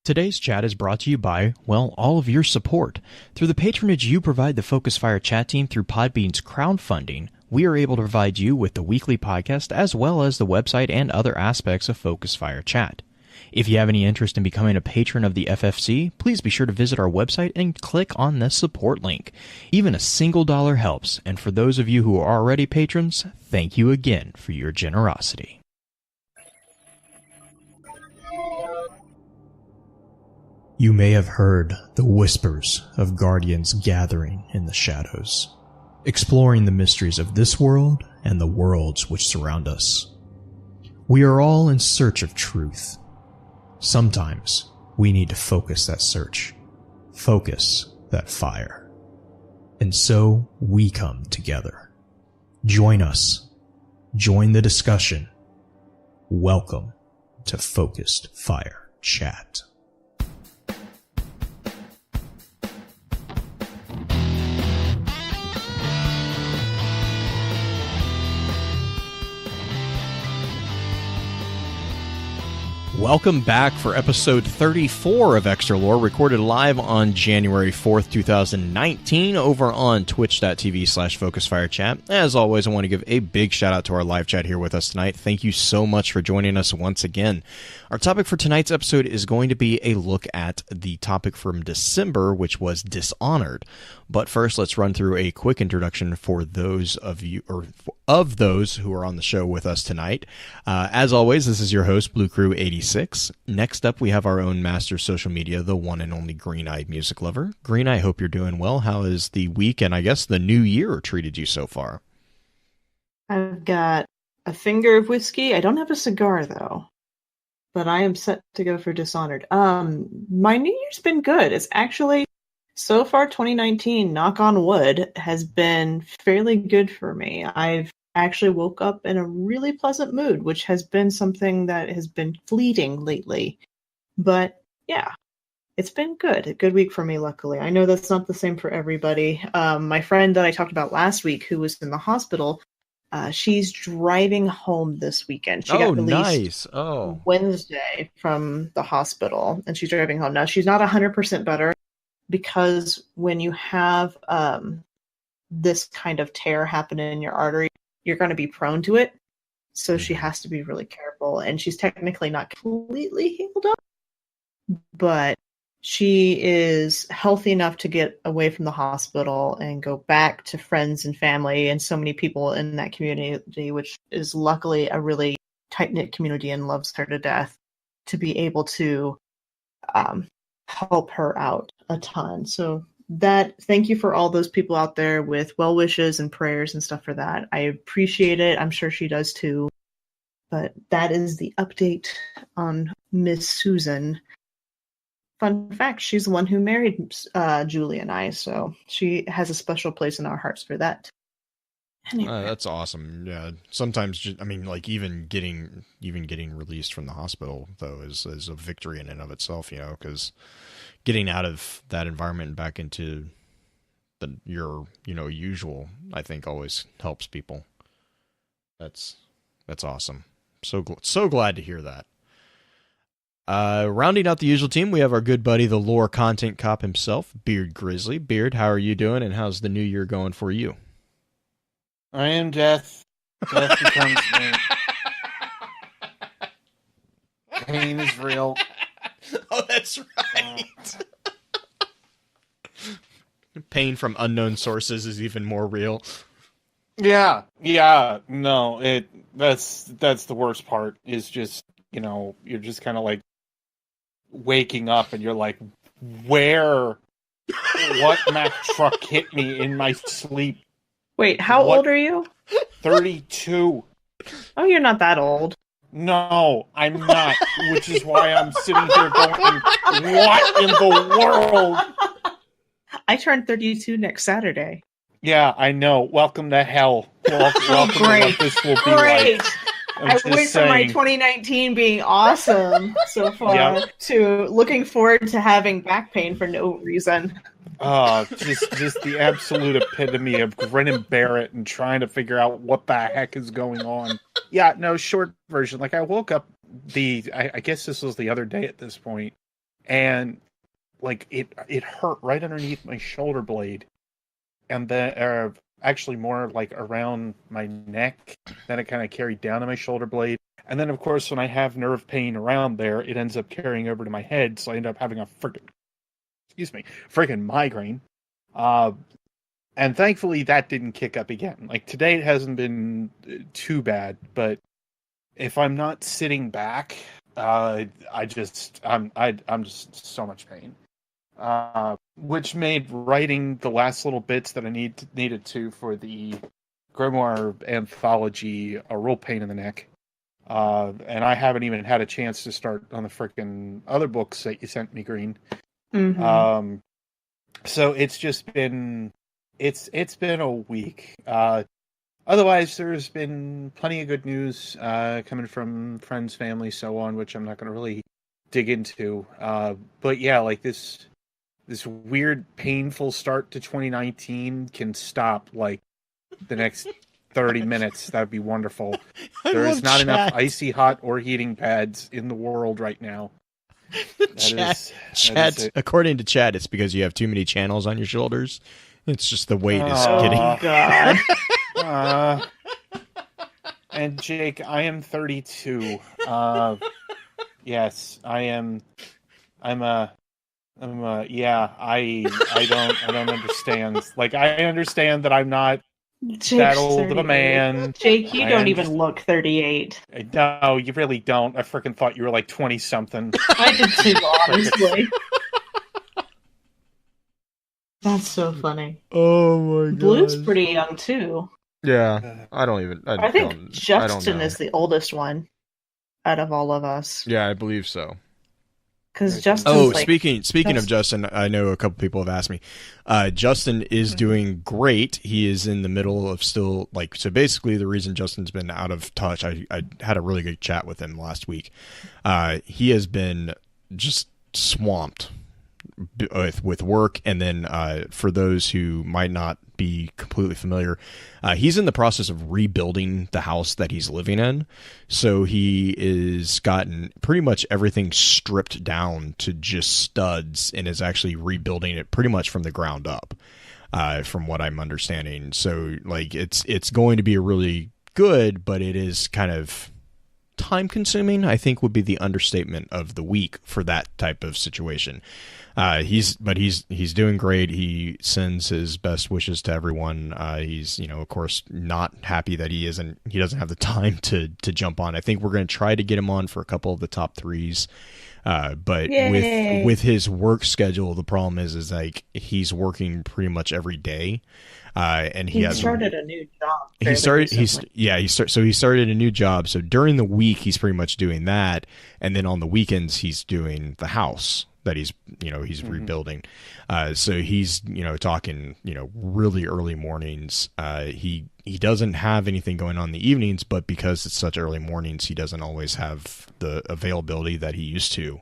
Today's chat is brought to you by, well, all of your support. Through the patronage you provide the Focus Fire chat team through Podbean's crowdfunding, we are able to provide you with the weekly podcast as well as the website and other aspects of Focus Fire chat. If you have any interest in becoming a patron of the FFC, please be sure to visit our website and click on the support link. Even a single dollar helps, and for those of you who are already patrons, thank you again for your generosity. You may have heard the whispers of guardians gathering in the shadows, exploring the mysteries of this world and the worlds which surround us. We are all in search of truth. Sometimes we need to focus that search, focus that fire. And so we come together. Join us. Join the discussion. Welcome to Focused Fire Chat. Welcome back for episode 34 of Extra Lore, recorded live on January 4th, 2019, over on twitch.tv/FocusFireChat. As always, I want to give a big shout out to our live chat here with us tonight. Thank you so much for joining us once again. Our topic for tonight's episode is going to be a look at the topic from December, which was Dishonored. But first, let's run through a quick introduction for those of you, or of those who are on the show with us tonight. As always, this is your host, Blue Crew 86. Next up, we have our own master social media, the one and only Green Eye Music Lover. Green Eye, hope you're doing well. How has the week and I guess the new year treated you so far? I've got a finger of whiskey. I don't have a cigar though, but I am set to go for Dishonored. My New Year's been good. It's actually, so far 2019, knock on wood, has been fairly good for me. I've actually woke up in a really pleasant mood, which has been something that has been fleeting lately. But yeah, it's been good. A good week for me, luckily. I know that's not the same for everybody. My friend that I talked about last week, who was in the hospital, she's driving home this weekend. She got released Wednesday from the hospital, and she's driving home. Now, she's not 100% better, because when you have this kind of tear happen in your artery, you're going to be prone to it. So she has to be really careful. And she's technically not completely healed up, but she is healthy enough to get away from the hospital and go back to friends and family and so many people in that community, which is luckily a really tight-knit community and loves her to death, to be able to help her out a ton. So thank you for all those people out there with well wishes and prayers and stuff for that. I appreciate it. I'm sure she does too. But that is the update on Miss Susan. Fun fact, she's the one who married Julie and I, so she has a special place in our hearts for that. Anyway. That's awesome. Yeah, sometimes even getting released from the hospital though is a victory in and of itself, because getting out of that environment and back into your usual, I think, always helps people. That's awesome. So glad to hear that. Rounding out the usual team, we have our good buddy, the lore content cop himself, Beard Grizzly. Beard, how are you doing, and how's the new year going for you? I am death. Death becomes me. Pain is real. Oh, that's right. Pain from unknown sources is even more real. Yeah. No, that's the worst part. Is just you're just kind of like waking up and you're like, what Mack truck hit me in my sleep? Wait, how old are you? 32. Oh, you're not that old. No, I'm not, which is why I'm sitting here going, what in the world? I turn 32 next Saturday. Yeah, I know. Welcome to hell. Welcome to what this will be like. I went from my 2019 being awesome so far to looking forward to having back pain for no reason. Just the absolute epitome of grin and bear it and trying to figure out what the heck is going on. Yeah, no, short version. Like, I woke up I guess this was the other day at this point, and like it hurt right underneath my shoulder blade, and then actually more like around my neck. Then it kind of carried down to my shoulder blade, and then of course when I have nerve pain around there, it ends up carrying over to my head, so I end up having a freaking migraine. And thankfully that didn't kick up again. Like today it hasn't been too bad, but if I'm not sitting back, I'm just so much pain. Which made writing the last little bits that I needed to for the Grimoire anthology a real pain in the neck. And I haven't even had a chance to start on the frickin' other books that you sent me, Green. Mm-hmm. So it's just been it's been a week. Otherwise, there's been plenty of good news coming from friends, family, so on, which I'm not going to really dig into. But yeah, like this weird, painful start to 2019 can stop like the next 30 minutes. That'd be wonderful. There is not enough icy hot or heating pads in the world right now. Chat, according to Chad, it's because you have too many channels on your shoulders. It's just the weight is getting. Oh God. And Jake, I am 32. Yes, I am. Yeah, I don't understand. Like, I understand that I'm not Jake's that old 38. of a man. Jake, you don't even look 38. No, you really don't. I freaking thought you were like 20-something. I did too, honestly. That's so funny. Oh my god. Blue's pretty young too. Yeah, I think Justin is the oldest one out of all of us. Yeah, I believe so. Because Justin. Oh, speaking of Justin, I know a couple people have asked me. Justin is doing great. He is in the middle of still so. Basically, the reason Justin's been out of touch, I had a really good chat with him last week. He has been just swamped with work, and then for those who might not be completely familiar, he's in the process of rebuilding the house that he's living in. So he is gotten pretty much everything stripped down to just studs and is actually rebuilding it pretty much from the ground up, from what I'm understanding. So like it's going to be a really good, but it is kind of time consuming, I think, would be the understatement of the week for that type of situation. He's doing great. He sends his best wishes to everyone. He's, of course, not happy that he doesn't have the time to jump on. I think we're going to try to get him on for a couple of the top threes. But Yay. with his work schedule, the problem is like he's working pretty much every day. And he started a new job. He started a new job. So during the week, he's pretty much doing that. And then on the weekends, he's doing the house that he's rebuilding. So he's, talking, really early mornings. He doesn't have anything going on in the evenings, but because it's such early mornings, he doesn't always have the availability that he used to,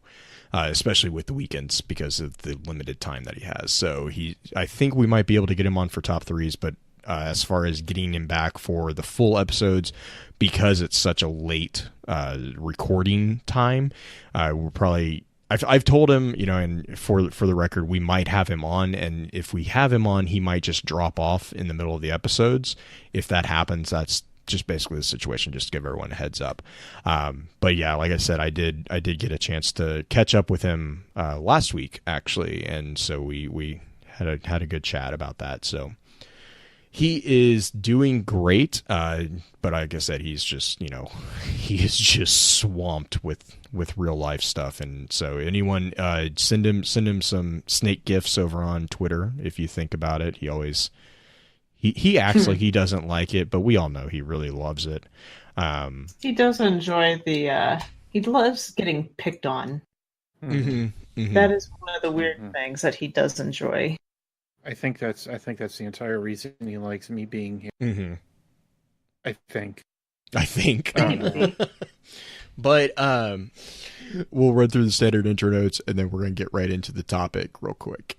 especially with the weekends because of the limited time that he has. So I think we might be able to get him on for top threes, but as far as getting him back for the full episodes, because it's such a late recording time, we're probably... I've told him, and for the record, we might have him on, and if we have him on, he might just drop off in the middle of the episodes. If that happens, that's just basically the situation, just to give everyone a heads up. But yeah, like I said, I did get a chance to catch up with him last week, actually, and so we had a good chat about that. So he is doing great, but like I said, he's just he is just swamped with real life stuff. And so anyone, send him some snake gifs over on Twitter if you think about it. He acts like he doesn't like it, but we all know he really loves it. He does enjoy he loves getting picked on. Mm-hmm, mm-hmm. That is one of the weird things that he does enjoy. I think that's the entire reason he likes me being here. Mm-hmm. I think. But we'll run through the standard intro notes, and then we're going to get right into the topic real quick.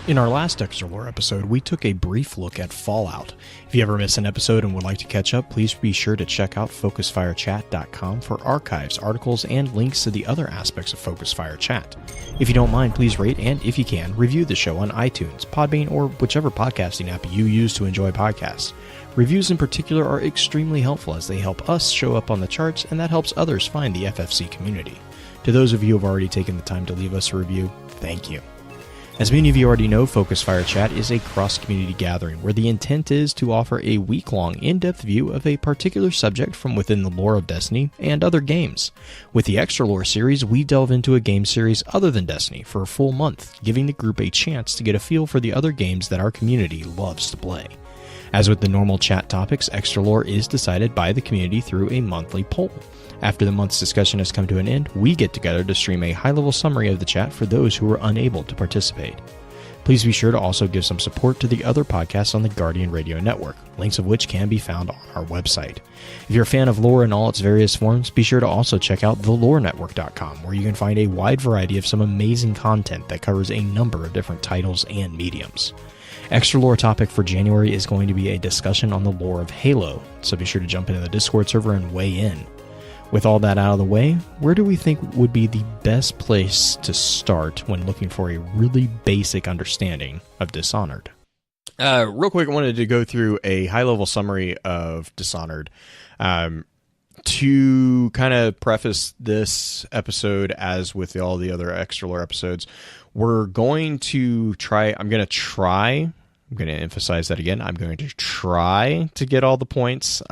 In our last Extra Lore episode, we took a brief look at Fallout. If you ever miss an episode and would like to catch up, please be sure to check out FocusFireChat.com for archives, articles, and links to the other aspects of Focus Fire Chat. If you don't mind, please rate and, if you can, review the show on iTunes, Podbean, or whichever podcasting app you use to enjoy podcasts. Reviews in particular are extremely helpful as they help us show up on the charts, and that helps others find the FFC community. To those of you who have already taken the time to leave us a review, thank you. As many of you already know, Focus Fire Chat is a cross-community gathering where the intent is to offer a week-long, in-depth view of a particular subject from within the lore of Destiny and other games. With the Extra Lore series, we delve into a game series other than Destiny for a full month, giving the group a chance to get a feel for the other games that our community loves to play. As with the normal chat topics, Extra Lore is decided by the community through a monthly poll. After the month's discussion has come to an end, we get together to stream a high-level summary of the chat for those who are unable to participate. Please be sure to also give some support to the other podcasts on the Guardian Radio Network, links of which can be found on our website. If you're a fan of lore in all its various forms, be sure to also check out thelorenetwork.com, where you can find a wide variety of some amazing content that covers a number of different titles and mediums. Extra Lore topic for January is going to be a discussion on the lore of Halo, so be sure to jump into the Discord server and weigh in. With all that out of the way, where do we think would be the best place to start when looking for a really basic understanding of Dishonored? Real quick, I wanted to go through a high-level summary of Dishonored. To kind of preface this episode, as with all the other Extra Lore episodes, I'm going to emphasize that again. I'm going to try to get all the points.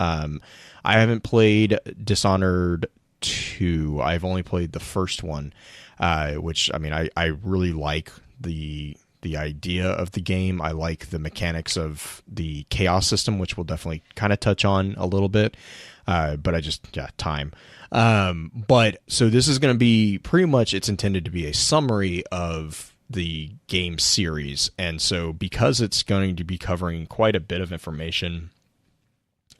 I haven't played Dishonored 2. I've only played the first one, which, I mean, I really like the idea of the game. I like the mechanics of the chaos system, which we'll definitely kind of touch on a little bit. But time. But so this is going to be pretty much, it's intended to be a summary of the game series. And so because it's going to be covering quite a bit of information,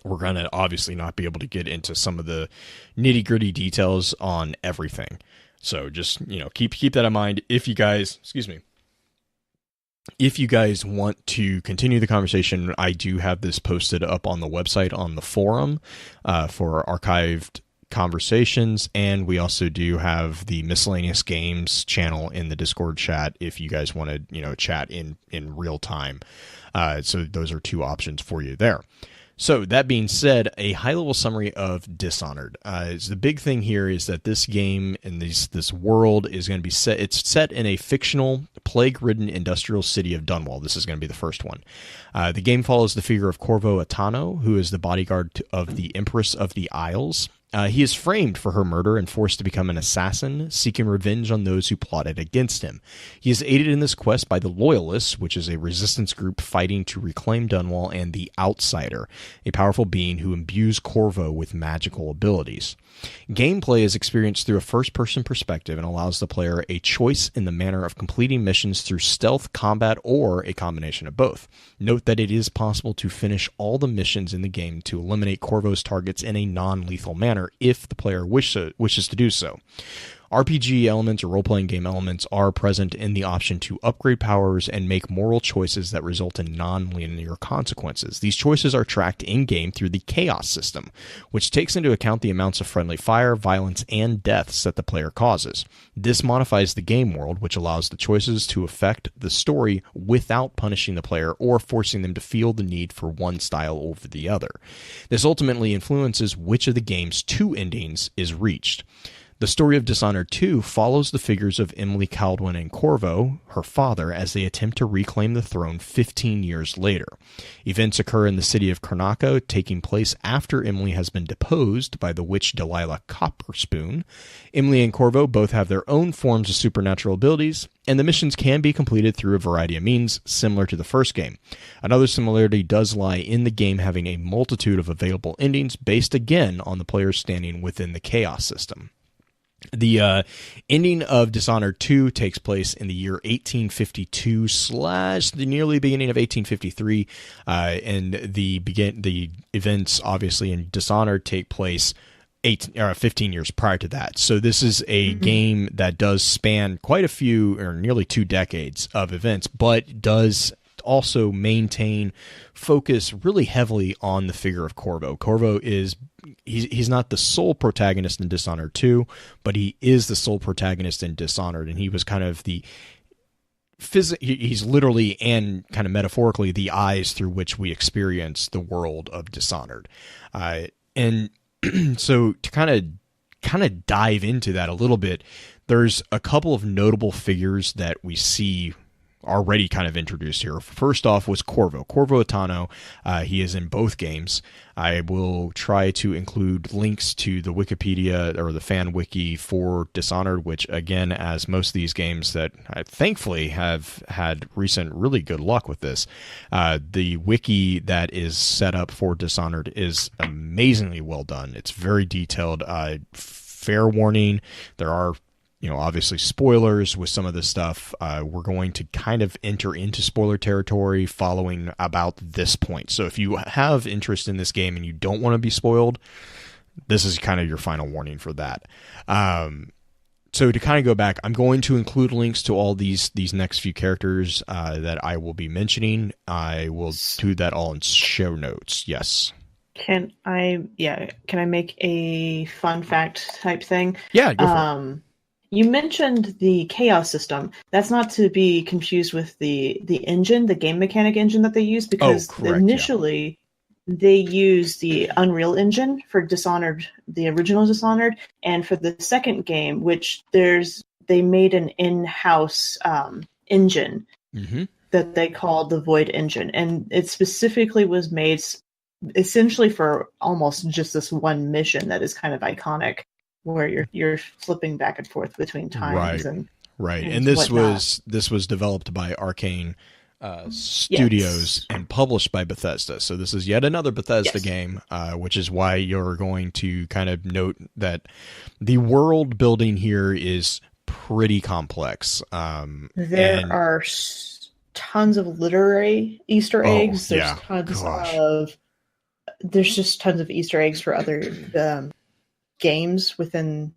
we're going to obviously not be able to get into some of the nitty-gritty details on everything. So just, keep that in mind. If you guys want to continue the conversation, I do have this posted up on the website on the forum for archived conversations, and we also do have the miscellaneous games channel in the Discord chat if you guys want to chat in real time. So those are two options for you there. So that being said, a high-level summary of Dishonored. The big thing here is that this game and this world is going to be set. It's set in a fictional, plague-ridden industrial city of Dunwall. This is going to be the first one. The game follows the figure of Corvo Atano, who is the bodyguard of the Empress of the Isles. He is framed for her murder and forced to become an assassin, seeking revenge on those who plotted against him. He is aided in this quest by the Loyalists, which is a resistance group fighting to reclaim Dunwall, and the Outsider, a powerful being who imbues Corvo with magical abilities. Gameplay is experienced through a first-person perspective and allows the player a choice in the manner of completing missions through stealth, combat, or a combination of both. Note that it is possible to finish all the missions in the game to eliminate Corvo's targets in a non-lethal manner if the player wishes to do so. RPG elements or role-playing game elements are present in the option to upgrade powers and make moral choices that result in non-linear consequences. These choices are tracked in-game through the chaos system, which takes into account the amounts of friendly fire, violence, and deaths that the player causes. This modifies the game world, which allows the choices to affect the story without punishing the player or forcing them to feel the need for one style over the other. This ultimately influences which of the game's two endings is reached. The story of Dishonored 2 follows the figures of Emily Caldwin and Corvo, her father, as they attempt to reclaim the throne 15 years later. Events occur in the city of Karnaca, taking place after Emily has been deposed by the witch Delilah Copperspoon. Emily and Corvo both have their own forms of supernatural abilities, and the missions can be completed through a variety of means, similar to the first game. Another similarity does lie in the game having a multitude of available endings based again on the player's standing within the chaos system. The ending of Dishonored 2 takes place in the year 1852 / the nearly beginning of 1853, and the events obviously in Dishonored take place 15 years prior to that. So this is a game that does span quite a few, or nearly 2 decades of events, but does also maintain focus really heavily on the figure of Corvo. Corvo is he's not the sole protagonist in Dishonored 2, but he is the sole protagonist in Dishonored, and he was kind of the he's literally and kind of metaphorically the eyes through which we experience the world of Dishonored. And so to kind of dive into that a little bit, there's a couple of notable figures that we see already kind of introduced here. First off was Corvo Atano. He is in both games. I will try to include links to the Wikipedia or the fan wiki for Dishonored, which again, as most of these games that I thankfully have had recent really good luck with this, the wiki that is set up for Dishonored is amazingly well done. It's very detailed. Fair warning, there are obviously spoilers with some of this stuff. We're going to kind of enter into spoiler territory following about this point. So if you have interest in this game and you don't want to be spoiled, this is kind of your final warning for that. So to kind of go back, I'm going to include links to all these next few characters that I will be mentioning. I will do that all in show notes. Yes. Can I make a fun fact type thing? Yeah, go for it. You mentioned the chaos system. That's not to be confused with the engine, the game mechanic engine that they use, because initially they used the Unreal Engine for Dishonored, the original Dishonored, and for the second game, which they made an in-house engine that they called the Void Engine, and it specifically was made essentially for almost just this one mission that is kind of iconic, where you're flipping back and forth between times and this was developed by Arcane Studios and published by Bethesda. So this is yet another Bethesda game, which is why you're going to kind of note that the world building here is pretty complex. There are tons of literary Easter eggs. There's just tons of Easter eggs for other games within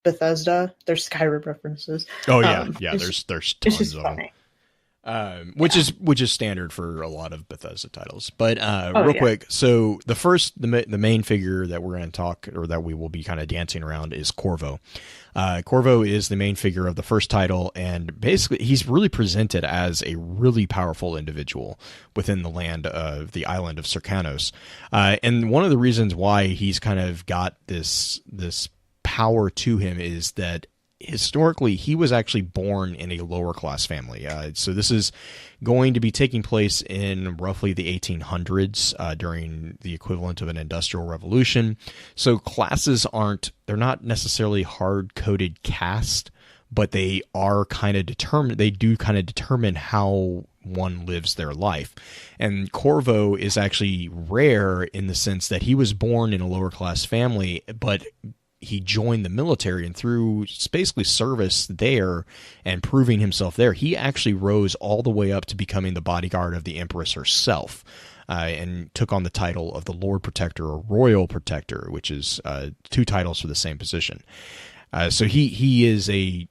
Bethesda. There's Skyrim references. There's tons of them. Which is standard for a lot of Bethesda titles. But real quick, so the main figure that we're going to talk, or that we will be kind of dancing around, is Corvo. Corvo is the main figure of the first title, and basically he's really presented as a really powerful individual within the land of the island of Cercanos. And one of the reasons why he's kind of got this power to him is that historically he was actually born in a lower class family. So this is going to be taking place in roughly the 1800s during the equivalent of an industrial revolution. So classes they're not necessarily hard-coded caste, but they are kind of determined. They do kind of determine how one lives their life. And Corvo is actually rare in the sense that he was born in a lower class family, but he joined the military, and through basically service there and proving himself there, he actually rose all the way up to becoming the bodyguard of the Empress herself, and took on the title of the Lord Protector or Royal Protector, which is 2 titles for the same position. So he's a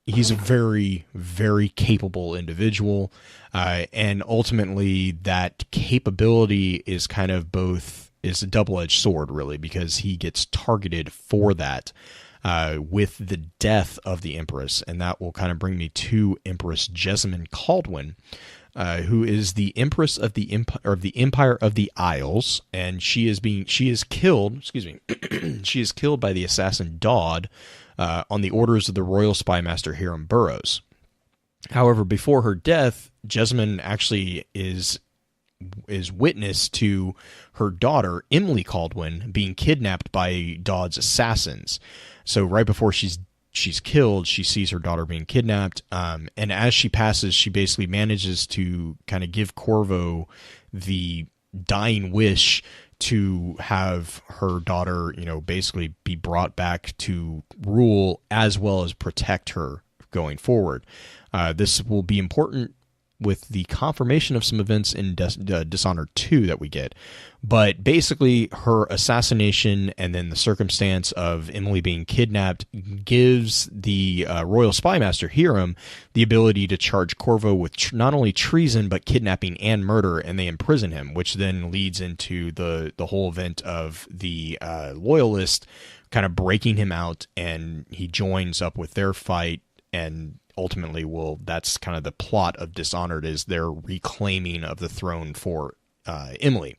very, very capable individual, and ultimately that capability is kind of is a double-edged sword, really, because he gets targeted for that with the death of the Empress, and that will kind of bring me to Empress Jessamine Caldwin, who is the Empress of the Empire of the Isles, and she is killed. She is killed by the assassin Dodd on the orders of the Royal Spymaster Hiram Burrows. However, before her death, Jessamine actually is witness to her daughter, Emily Caldwin, being kidnapped by Dodd's assassins. So right before she's killed, she sees her daughter being kidnapped. And as she passes, she basically manages to kind of give Corvo the dying wish to have her daughter, basically be brought back to rule as well as protect her going forward. This will be important with the confirmation of some events in Dishonored 2 that we get. But basically, her assassination and then the circumstance of Emily being kidnapped gives the Royal Spymaster Hiram the ability to charge Corvo with not only treason but kidnapping and murder, and they imprison him, which then leads into the whole event of the Loyalist kind of breaking him out, and he joins up with their fight, and ultimately that's kind of the plot of Dishonored, is their reclaiming of the throne for Emily.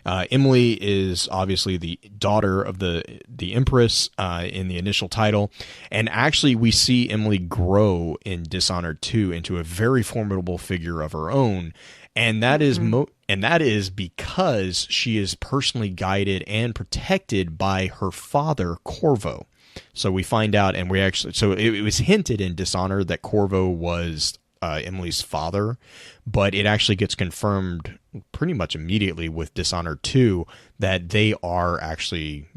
Emily is obviously the daughter of the Empress in the initial title, and actually we see Emily grow in Dishonored 2 into a very formidable figure of her own, and that is because she is personally guided and protected by her father Corvo. So we find out, and it was hinted in Dishonored that Corvo was Emily's father, but it actually gets confirmed pretty much immediately with Dishonored 2 that they are actually,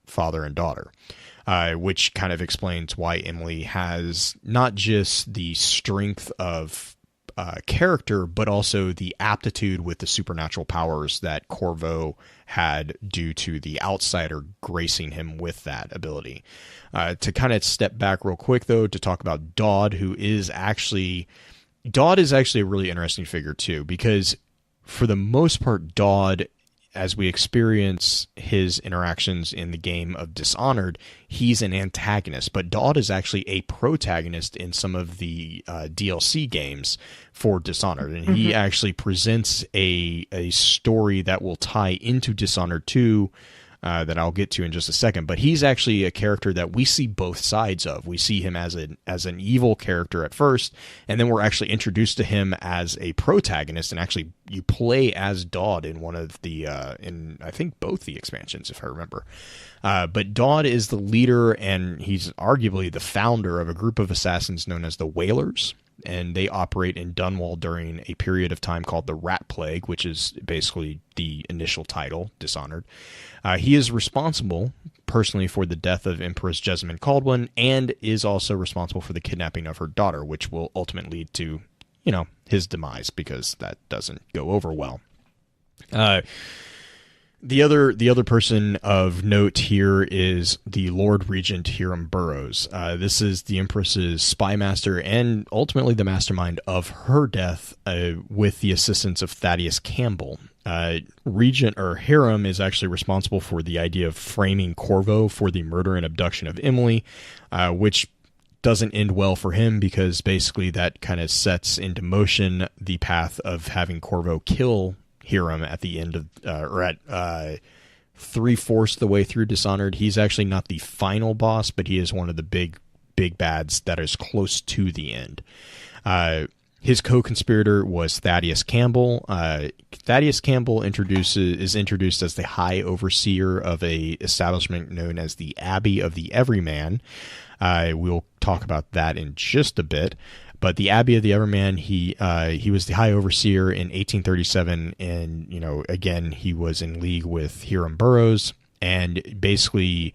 father and daughter, which kind of explains why Emily has not just the strength of character, but also the aptitude with the supernatural powers that Corvo had due to the outsider gracing him with that ability. To kind of step back real quick, though, to talk about Dodd, Dodd is actually a really interesting figure, too, because for the most part, Dodd, as we experience his interactions in the game of Dishonored, he's an antagonist, but Dodd is actually a protagonist in some of the DLC games for Dishonored, and he actually presents a story that will tie into Dishonored 2 that I'll get to in just a second. But he's actually a character that we see both sides of. We see him as an evil character at first, and then we're actually introduced to him as a protagonist, and actually you play as Dodd in one of the in I think both the expansions, if I remember. But Dodd is the leader, and he's arguably the founder of a group of assassins known as the Whalers, and they operate in Dunwall during a period of time called the Rat Plague, which is basically the initial title, Dishonored. He is responsible personally for the death of Empress Jessamine Caldwin, and is also responsible for the kidnapping of her daughter, which will ultimately lead to, his demise, because that doesn't go over well. The other person of note here is the Lord Regent Hiram Burroughs. This is the Empress's spymaster and ultimately the mastermind of her death, with the assistance of Thaddeus Campbell. Regent or Hiram is actually responsible for the idea of framing Corvo for the murder and abduction of Emily, which doesn't end well for him, because basically that kind of sets into motion the path of having Corvo kill Hiram at the end of, or at 3/4 the way through Dishonored. He's actually not the final boss, but he is one of the big bads that is close to the end. His co-conspirator was Thaddeus Campbell. Thaddeus Campbell is introduced as the High Overseer of a establishment known as the Abbey of the Everyman. We'll talk about that in just a bit. But the Abbey of the Everyman, he was the High Overseer in 1837, and again he was in league with Hiram Burroughs, and basically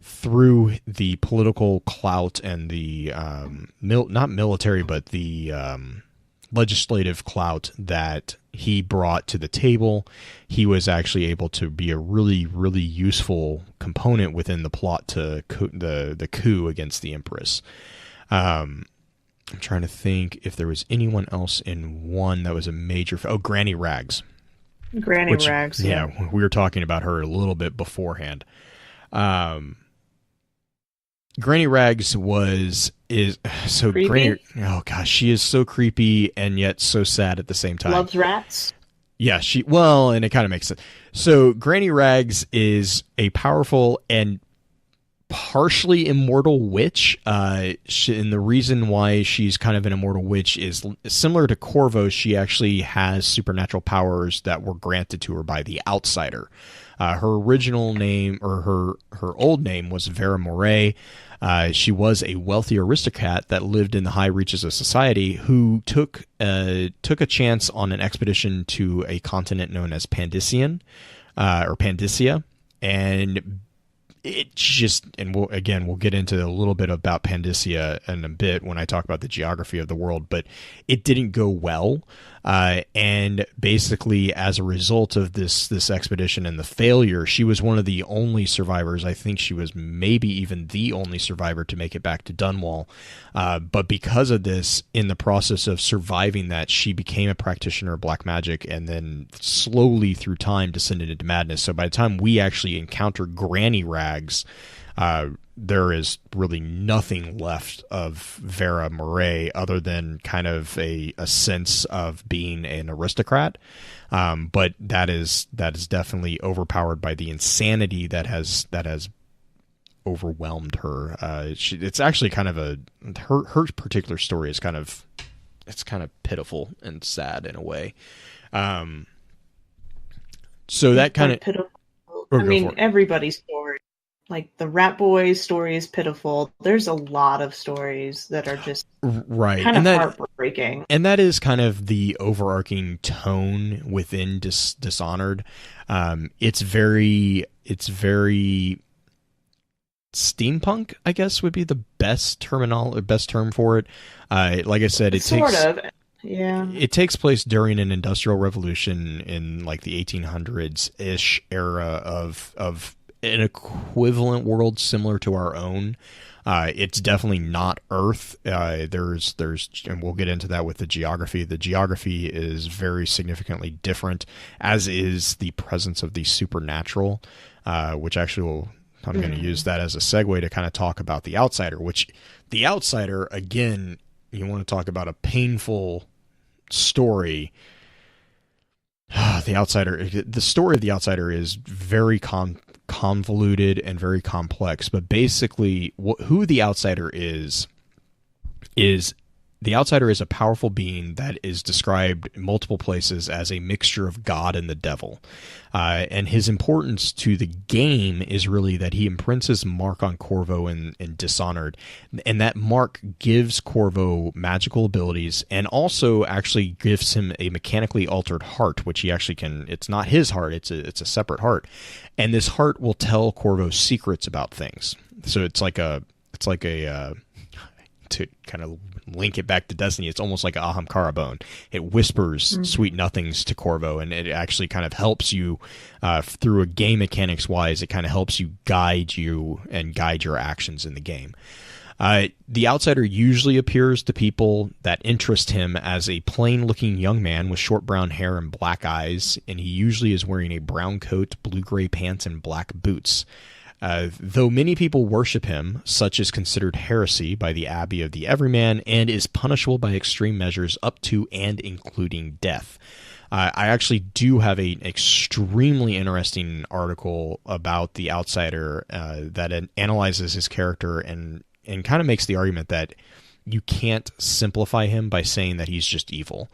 through the political clout and the not military but the legislative clout that he brought to the table, he was actually able to be a really, really useful component within the plot to the coup against the Empress. I'm trying to think if there was anyone else in one that was a major... Granny Rags. Rags. Yeah, we were talking about her a little bit beforehand. Granny Rags is so creepy? Granny. Oh gosh, she is so creepy and yet so sad at the same time. Loves rats. Yeah, and it kind of makes sense. So Granny Rags is a powerful and partially immortal witch. And the reason why she's kind of an immortal witch is similar to Corvo. She actually has supernatural powers that were granted to her by the outsider. Her original name, or her old name, was Vera Moray. She was a wealthy aristocrat that lived in the high reaches of society, who took a chance on an expedition to a continent known as Pandician, or Pandicia, and it just, and we'll get into a little bit about Pandacia in a bit when I talk about the geography of the world, but it didn't go well. And basically, as a result of this expedition and the failure, she was one of the only survivors. I think she was maybe even the only survivor to make it back to Dunwall. But because of this, in the process of surviving that, she became a practitioner of black magic, and then slowly through time descended into madness. So by the time we actually encounter Granny Rags, there is really nothing left of Vera Murray other than kind of a sense of being an aristocrat. But that is definitely overpowered by the insanity that has overwhelmed her. It's actually kind of her particular story is kind of pitiful and sad in a way. So that kind of pitiful. I mean, everybody's story. Like the Rat Boy's story is pitiful. There's a lot of stories that are just right, kind of heartbreaking. And that is kind of the overarching tone within Dishonored. It's very steampunk, I guess, would be the best term for it. Like I said, it takes place during an industrial revolution in like the 1800s ish era of an equivalent world similar to our own. It's definitely not Earth. There's, and we'll get into that with the geography. The geography is very significantly different, as is the presence of the supernatural, which actually I'm going to use that as a segue to kind of talk about the Outsider, which the Outsider, again, you want to talk about a painful story. The story of the Outsider is very convoluted and very complex, but basically who the Outsider is the Outsider is a powerful being that is described in multiple places as a mixture of God and the devil. And his importance to the game is really that he imprints his mark on Corvo in Dishonored. And that mark gives Corvo magical abilities and also actually gives him a mechanically altered heart, which he actually can. It's not his heart. It's a separate heart. And this heart will tell Corvo secrets about things. So it's like a to kind of link it back to Destiny, it's almost like a Ahamkara bone. It whispers sweet nothings to Corvo, and it actually kind of helps you through a game mechanics wise. It kind of helps you guide your actions in the game. The Outsider usually appears to people that interest him as a plain-looking young man with short brown hair and black eyes, and he usually is wearing a brown coat, blue-gray pants, and black boots. Though many people worship him, such is considered heresy by the Abbey of the Everyman and is punishable by extreme measures up to and including death. I actually do have an extremely interesting article about the Outsider that analyzes his character and kind of makes the argument that you can't simplify him by saying that he's just evil.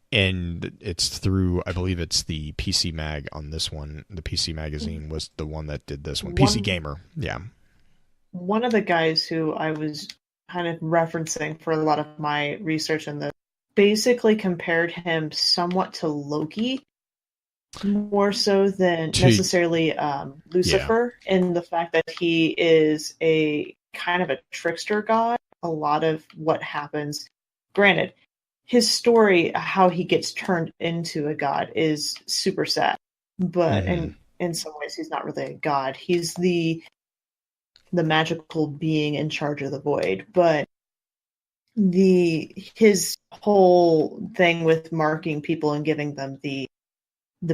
And it's through, I believe it's the PC Mag on this one. The PC Magazine was the one that did this one. PC Gamer, yeah. One of the guys who I was kind of referencing for a lot of my research in this basically compared him somewhat to Loki, more so than necessarily Lucifer, in the fact that he is a kind of a trickster god. A lot of what happens, granted, his story, how he gets turned into a god, is super sad. But in some ways, he's not really a god. He's the magical being in charge of the void. But his whole thing with marking people and giving them the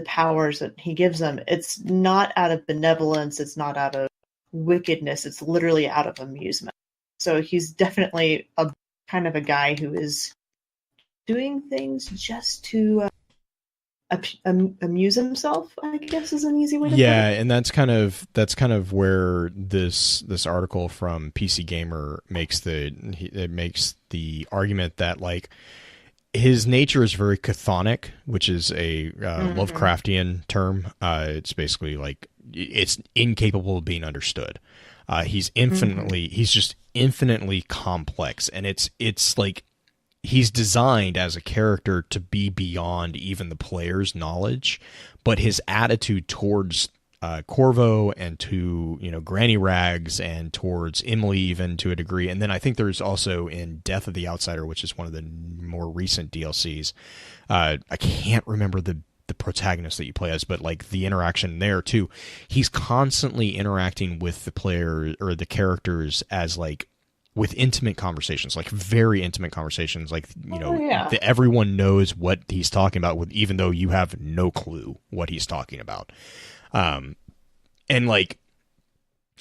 powers that he gives them, it's not out of benevolence. It's not out of wickedness. It's literally out of amusement. So he's definitely a kind of a guy who is doing things just to amuse himself, I guess, is an easy way to put it. Yeah, and that's kind of where this article from PC Gamer makes the argument that like his nature is very chthonic, which is a Lovecraftian term. It's basically like it's incapable of being understood. He's just infinitely complex, and it's like he's designed as a character to be beyond even the player's knowledge, but his attitude towards Corvo and to, Granny Rags and towards Emily even to a degree. And then I think there's also in Death of the Outsider, which is one of the more recent DLCs. I can't remember the protagonist that you play as, but like the interaction there too. He's constantly interacting with the player or the characters as like with intimate conversations, like very intimate conversations. Like, everyone knows what he's talking about even though you have no clue what he's talking about. And like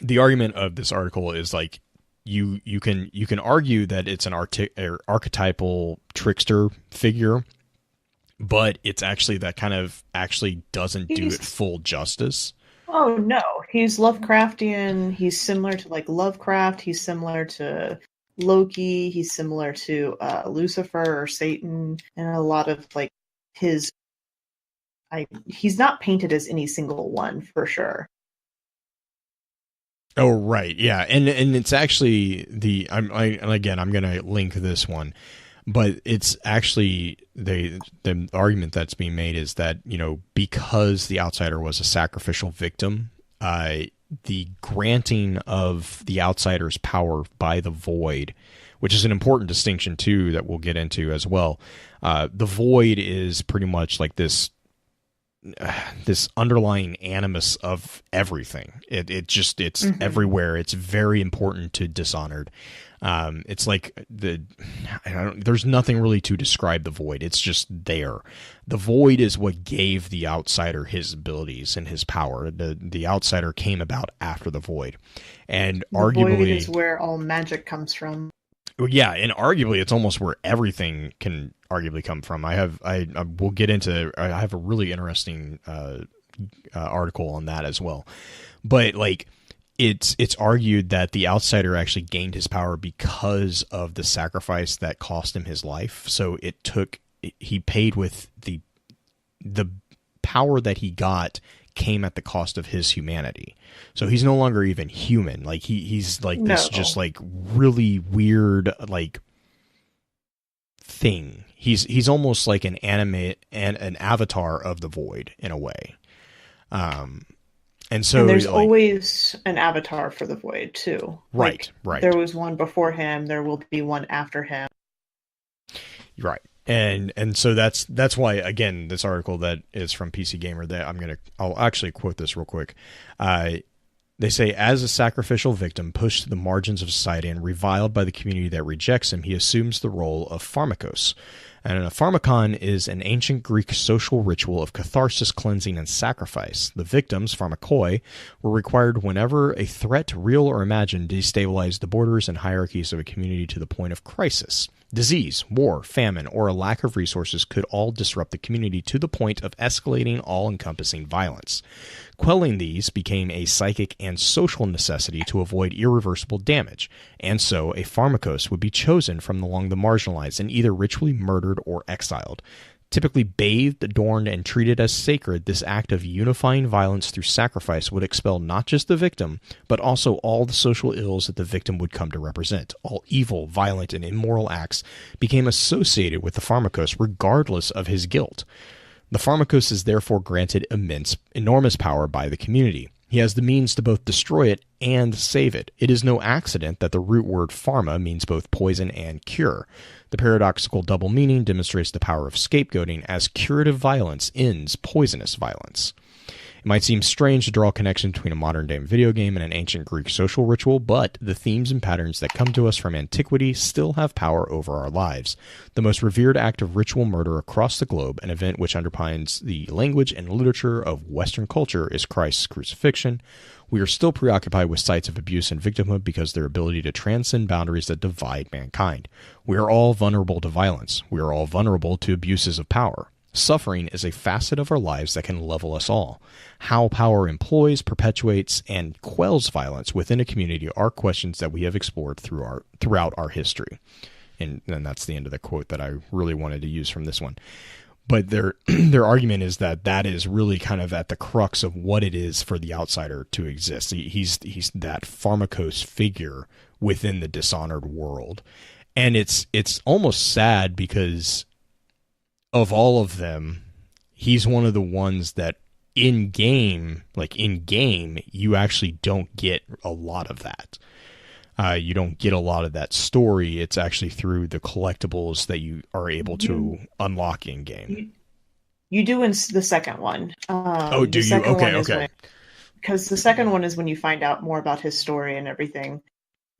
the argument of this article is like, you can argue that it's an archetypal trickster figure, but it's actually that kind of actually doesn't do it full justice. Oh no, he's Lovecraftian. He's similar to like Lovecraft. He's similar to Loki. He's similar to Lucifer or Satan, and a lot of like he's not painted as any single one for sure. Oh right, yeah, and it's actually and again I'm gonna link this one. But it's actually the argument that's being made is that, because the outsider was a sacrificial victim, the granting of the outsider's power by the void, which is an important distinction too that we'll get into as well. The void is pretty much like this underlying animus of everything. It's everywhere. It's very important to Dishonored. It's like there's nothing really to describe the void. It's just there. The void is what gave the outsider his abilities and his power. The outsider came about after the void, and arguably void is where all magic comes from. Yeah, and arguably it's almost where everything can arguably come from. I will get into. I have a really interesting article on that as well, but like. It's argued that the outsider actually gained his power because of the sacrifice that cost him his life. So he paid with the power that he got came at the cost of his humanity. So he's no longer even human. Like he's like this just like really weird like thing. He's almost like an avatar of the void in a way. And there's always an avatar for the void too. Right. There was one before him. There will be one after him. Right. And so that's why, again, this article that is from PC Gamer that I'll actually quote this real quick. They say, as a sacrificial victim pushed to the margins of society and reviled by the community that rejects him, he assumes the role of pharmakos. And a pharmakon is an ancient Greek social ritual of catharsis, cleansing, and sacrifice. The victims, pharmakoi, were required whenever a threat, real or imagined, destabilized the borders and hierarchies of a community to the point of crisis. Disease, war, famine, or a lack of resources could all disrupt the community to the point of escalating all-encompassing violence. Quelling these became a psychic and social necessity to avoid irreversible damage, and so a pharmakos would be chosen from among the marginalized and either ritually murdered or exiled. Typically bathed, adorned, and treated as sacred, this act of unifying violence through sacrifice would expel not just the victim, but also all the social ills that the victim would come to represent. All evil, violent, and immoral acts became associated with the pharmakos regardless of his guilt. The pharmakos is therefore granted enormous power by the community. He has the means to both destroy it and save it. It is no accident that the root word pharma means both poison and cure. The paradoxical double meaning demonstrates the power of scapegoating, as curative violence ends poisonous violence. It might seem strange to draw a connection between a modern-day video game and an ancient Greek social ritual, but the themes and patterns that come to us from antiquity still have power over our lives. The most revered act of ritual murder across the globe, an event which underpins the language and literature of Western culture, is Christ's crucifixion. We are still preoccupied with sites of abuse and victimhood because of their ability to transcend boundaries that divide mankind. We are all vulnerable to violence. We are all vulnerable to abuses of power. Suffering is a facet of our lives that can level us all. How power employs, perpetuates, and quells violence within a community are questions that we have explored throughout our history. And that's the end of the quote that I really wanted to use from this one. But their argument is that is really kind of at the crux of what it is for the outsider to exist. He's that pharmakos figure within the Dishonored world. And it's almost sad because of all of them, he's one of the ones that in game, you actually don't get a lot of that. You don't get a lot of that story. It's actually through the collectibles that you are able to unlock in game. You do in the second one. Oh, do the you? second Okay, one is okay. Because the second one is when you find out more about his story and everything.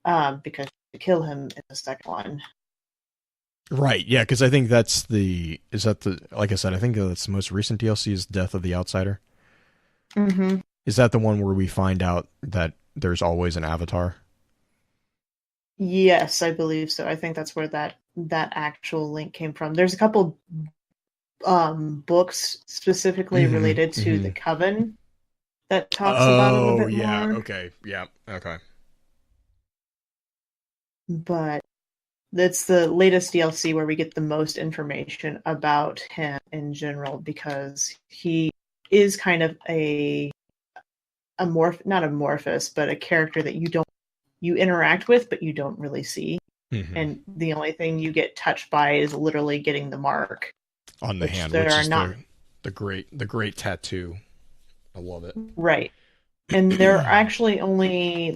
Because you kill him in the second one. Right, yeah, because I think like I said, I think that's the most recent DLC is Death of the Outsider. Mm-hmm. Is that the one where we find out that there's always an avatar? Yes, I believe so. I think that's where that actual link came from. There's a couple books specifically related to the Coven that talks about it a bit more. Okay, yeah, okay. But that's the latest DLC where we get the most information about him in general, because he is kind of not amorphous, but a character that you interact with, but you don't really see. Mm-hmm. And the only thing you get touched by is literally getting the mark on the hand, which is the great tattoo. I love it. Right. And there are actually only,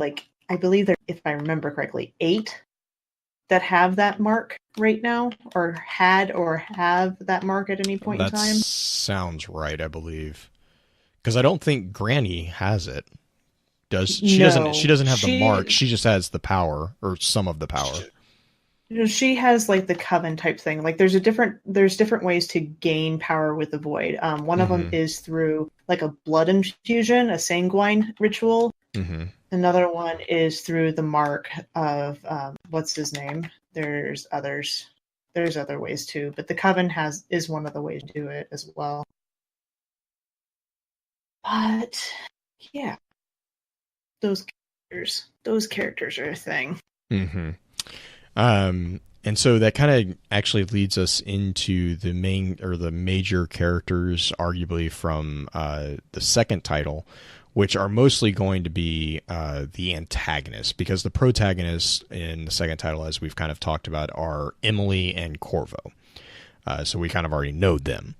I believe if I remember correctly, 8 that have that mark right now, or have that mark at any point in time. Sounds right, I believe. Because I don't think Granny has it. She doesn't have the mark. She just has the power, or some of the power. She has the Coven type thing. There's different ways to gain power with the Void. One of them is through a blood infusion, a sanguine ritual. Mm-hmm. Another one is through the mark of what's his name. There's others. There's other ways too, but the Coven is one of the ways to do it as well. But yeah, those characters are a thing. Mm-hmm. And so that kind of actually leads us into the major characters, arguably from the second title, which are mostly going to be the antagonists, because the protagonists in the second title, as we've kind of talked about, are Emily and Corvo. So we kind of already know them.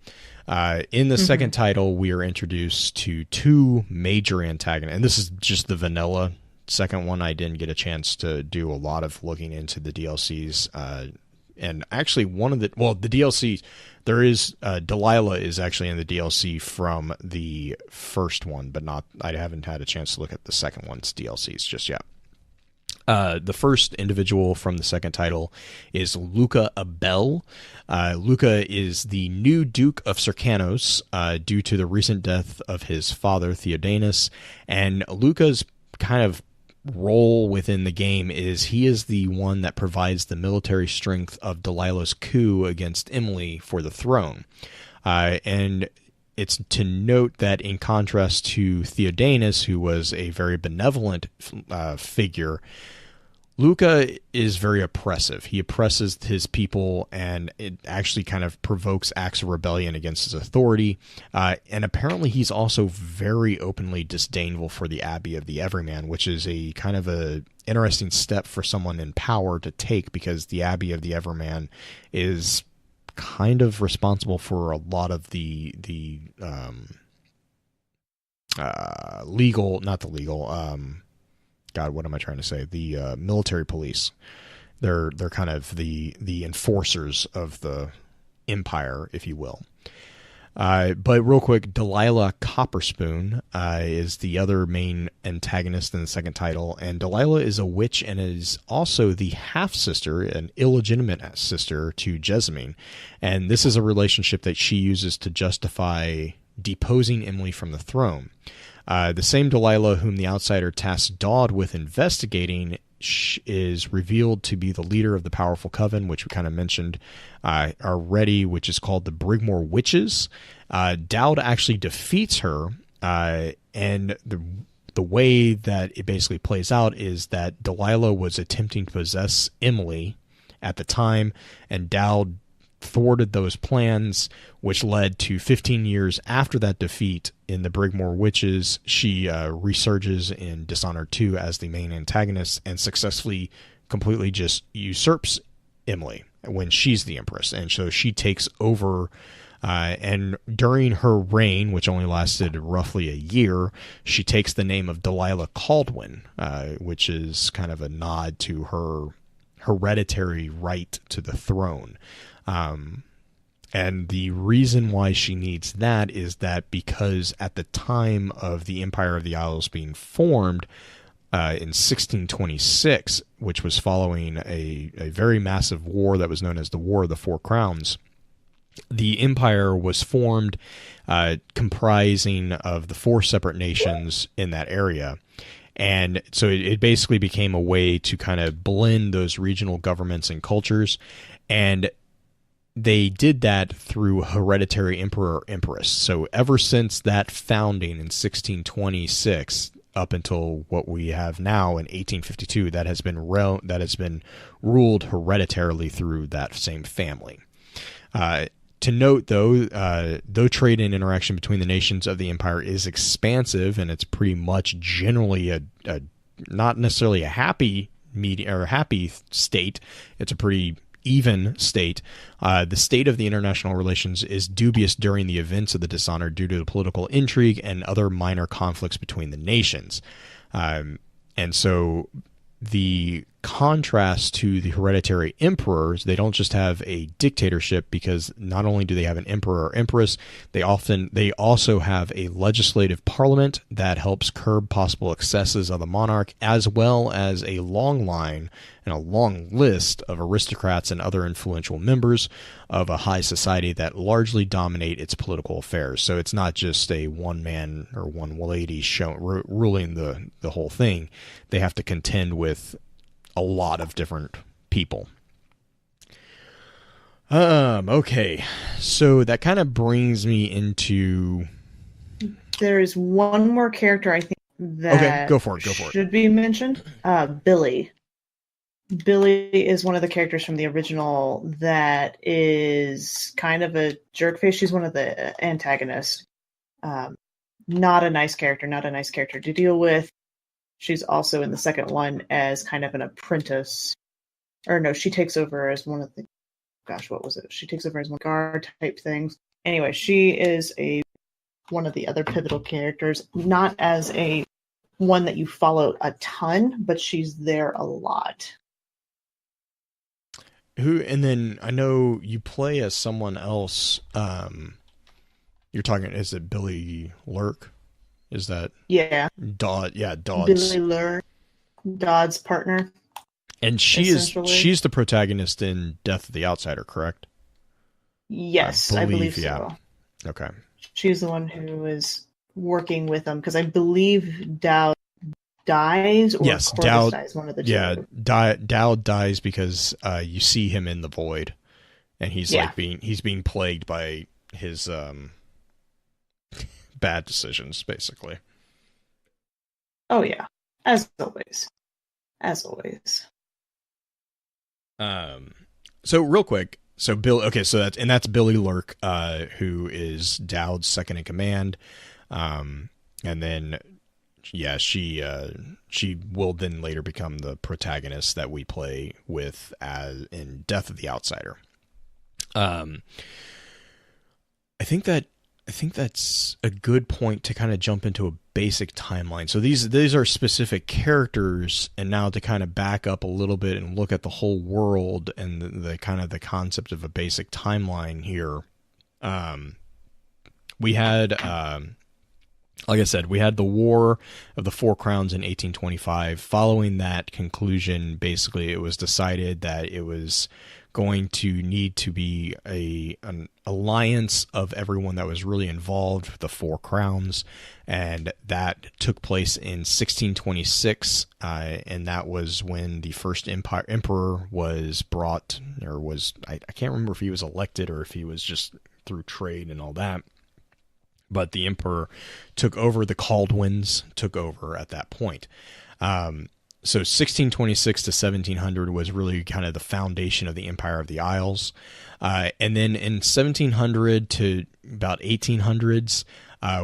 In the second title, we are introduced to 2 major antagonists, and this is just the vanilla second one. I didn't get a chance to do a lot of looking into the DLCs. And actually the DLC, there is, Delilah is actually in the DLC from the first one, but I haven't had a chance to look at the second one's DLCs just yet. The first individual from the second title is Luca Abel. Luca is the new Duke of Cercanos due to the recent death of his father, Theodanis. And Luca's kind of role within the game is he is the one that provides the military strength of Delilah's coup against Emily for the throne. And it's to note that in contrast to Theodanis, who was a very benevolent figure, Luca is very oppressive. He oppresses his people, and it actually kind of provokes acts of rebellion against his authority. And apparently he's also very openly disdainful for the Abbey of the Everyman, which is a kind of a interesting step for someone in power to take, because the Abbey of the Everyman is kind of responsible for a lot of the military police. They're kind of the enforcers of the empire, if you will. But real quick, Delilah Copperspoon is the other main antagonist in the second title, and Delilah is a witch and is also the half-sister, an illegitimate sister to Jessamine, and this is a relationship that she uses to justify deposing Emily from the throne. The same Delilah whom the outsider tasked Dodd with investigating is revealed to be the leader of the powerful coven, which we kind of mentioned already, which is called the Brigmore Witches. Dowd actually defeats her, and the way that it basically plays out is that Delilah was attempting to possess Emily at the time, and Dowd thwarted those plans, which led to 15 years after that defeat in the Brigmore Witches. She resurges in Dishonored 2 as the main antagonist and successfully completely just usurps Emily when she's the Empress. And so she takes over And during her reign, which only lasted roughly a year, she takes the name of Delilah Caldwin, which is kind of a nod to her hereditary right to the throne. And the reason why she needs that is that because at the time of the Empire of the Isles being formed, in 1626, which was following a very massive war that was known as the War of the Four Crowns, the empire was formed comprising of the 4 separate nations in that area. And so it basically became a way to kind of blend those regional governments and cultures. And they did that through hereditary emperor empress. So ever since that founding in 1626 up until what we have now in 1852, that has been ruled hereditarily through that same family. To note, though trade and interaction between the nations of the empire is expansive, and it's pretty much generally a not necessarily a happy happy state. It's a pretty even state. The state of the international relations is dubious during the events of the Dishonored due to the political intrigue and other minor conflicts between the nations. And so the contrast to the hereditary emperors, they don't just have a dictatorship, because not only do they have an emperor or empress, they also have a legislative parliament that helps curb possible excesses of the monarch, as well as a long line and a long list of aristocrats and other influential members of a high society that largely dominate its political affairs. So it's not just a one man or one lady ruling the whole thing. They have to contend with a lot of different people. Okay, so that kind of brings me into... There is one more character I think that okay, go for it. Should be mentioned. Billy. Billy is one of the characters from the original that is kind of a jerkface. She's one of the antagonists. Not a nice character to deal with. She's also in the second one as kind of an apprentice. Or no, she takes over as one of the... Gosh, what was it? She takes over as one guard type things. Anyway, she is one of the other pivotal characters. Not as a one that you follow a ton, but she's there a lot. And then I know you play as someone else. You're talking, is it Billy Lurk? Is that... Yeah. Dodd, yeah, Dodd's. Billy Lurk, Dodd's partner. And she's the protagonist in Death of the Outsider, correct? Yes, I believe yeah. so. Okay. She's the one who is working with them, because I believe Dowd dies, or yes, Corvus Dowd dies, one of the two. Yeah, Dowd dies because you see him in the void, and he's being plagued by his bad decisions, basically. Oh yeah, as always. So real quick, that's Billy Lurk, who is Dowd's second in command, and then she will then later become the protagonist that we play with as in Death of the Outsider. I think that's a good point to kind of jump into a basic timeline. So these are specific characters, and now to kind of back up a little bit and look at the whole world and the kind of the concept of a basic timeline here. We had, like I said, we had the War of the Four Crowns in 1825. Following that conclusion, basically it was decided that it was going to need to be an alliance of everyone that was really involved with the Four Crowns, and that took place in 1626, and that was when the first emperor was brought, or was, I can't remember if he was elected or if he was just through trade and all that, but the emperor took over. The Caldwins took over at that point. So 1626 to 1700 was really kind of the foundation of the Empire of the Isles. And then in 1700 to about 1800s,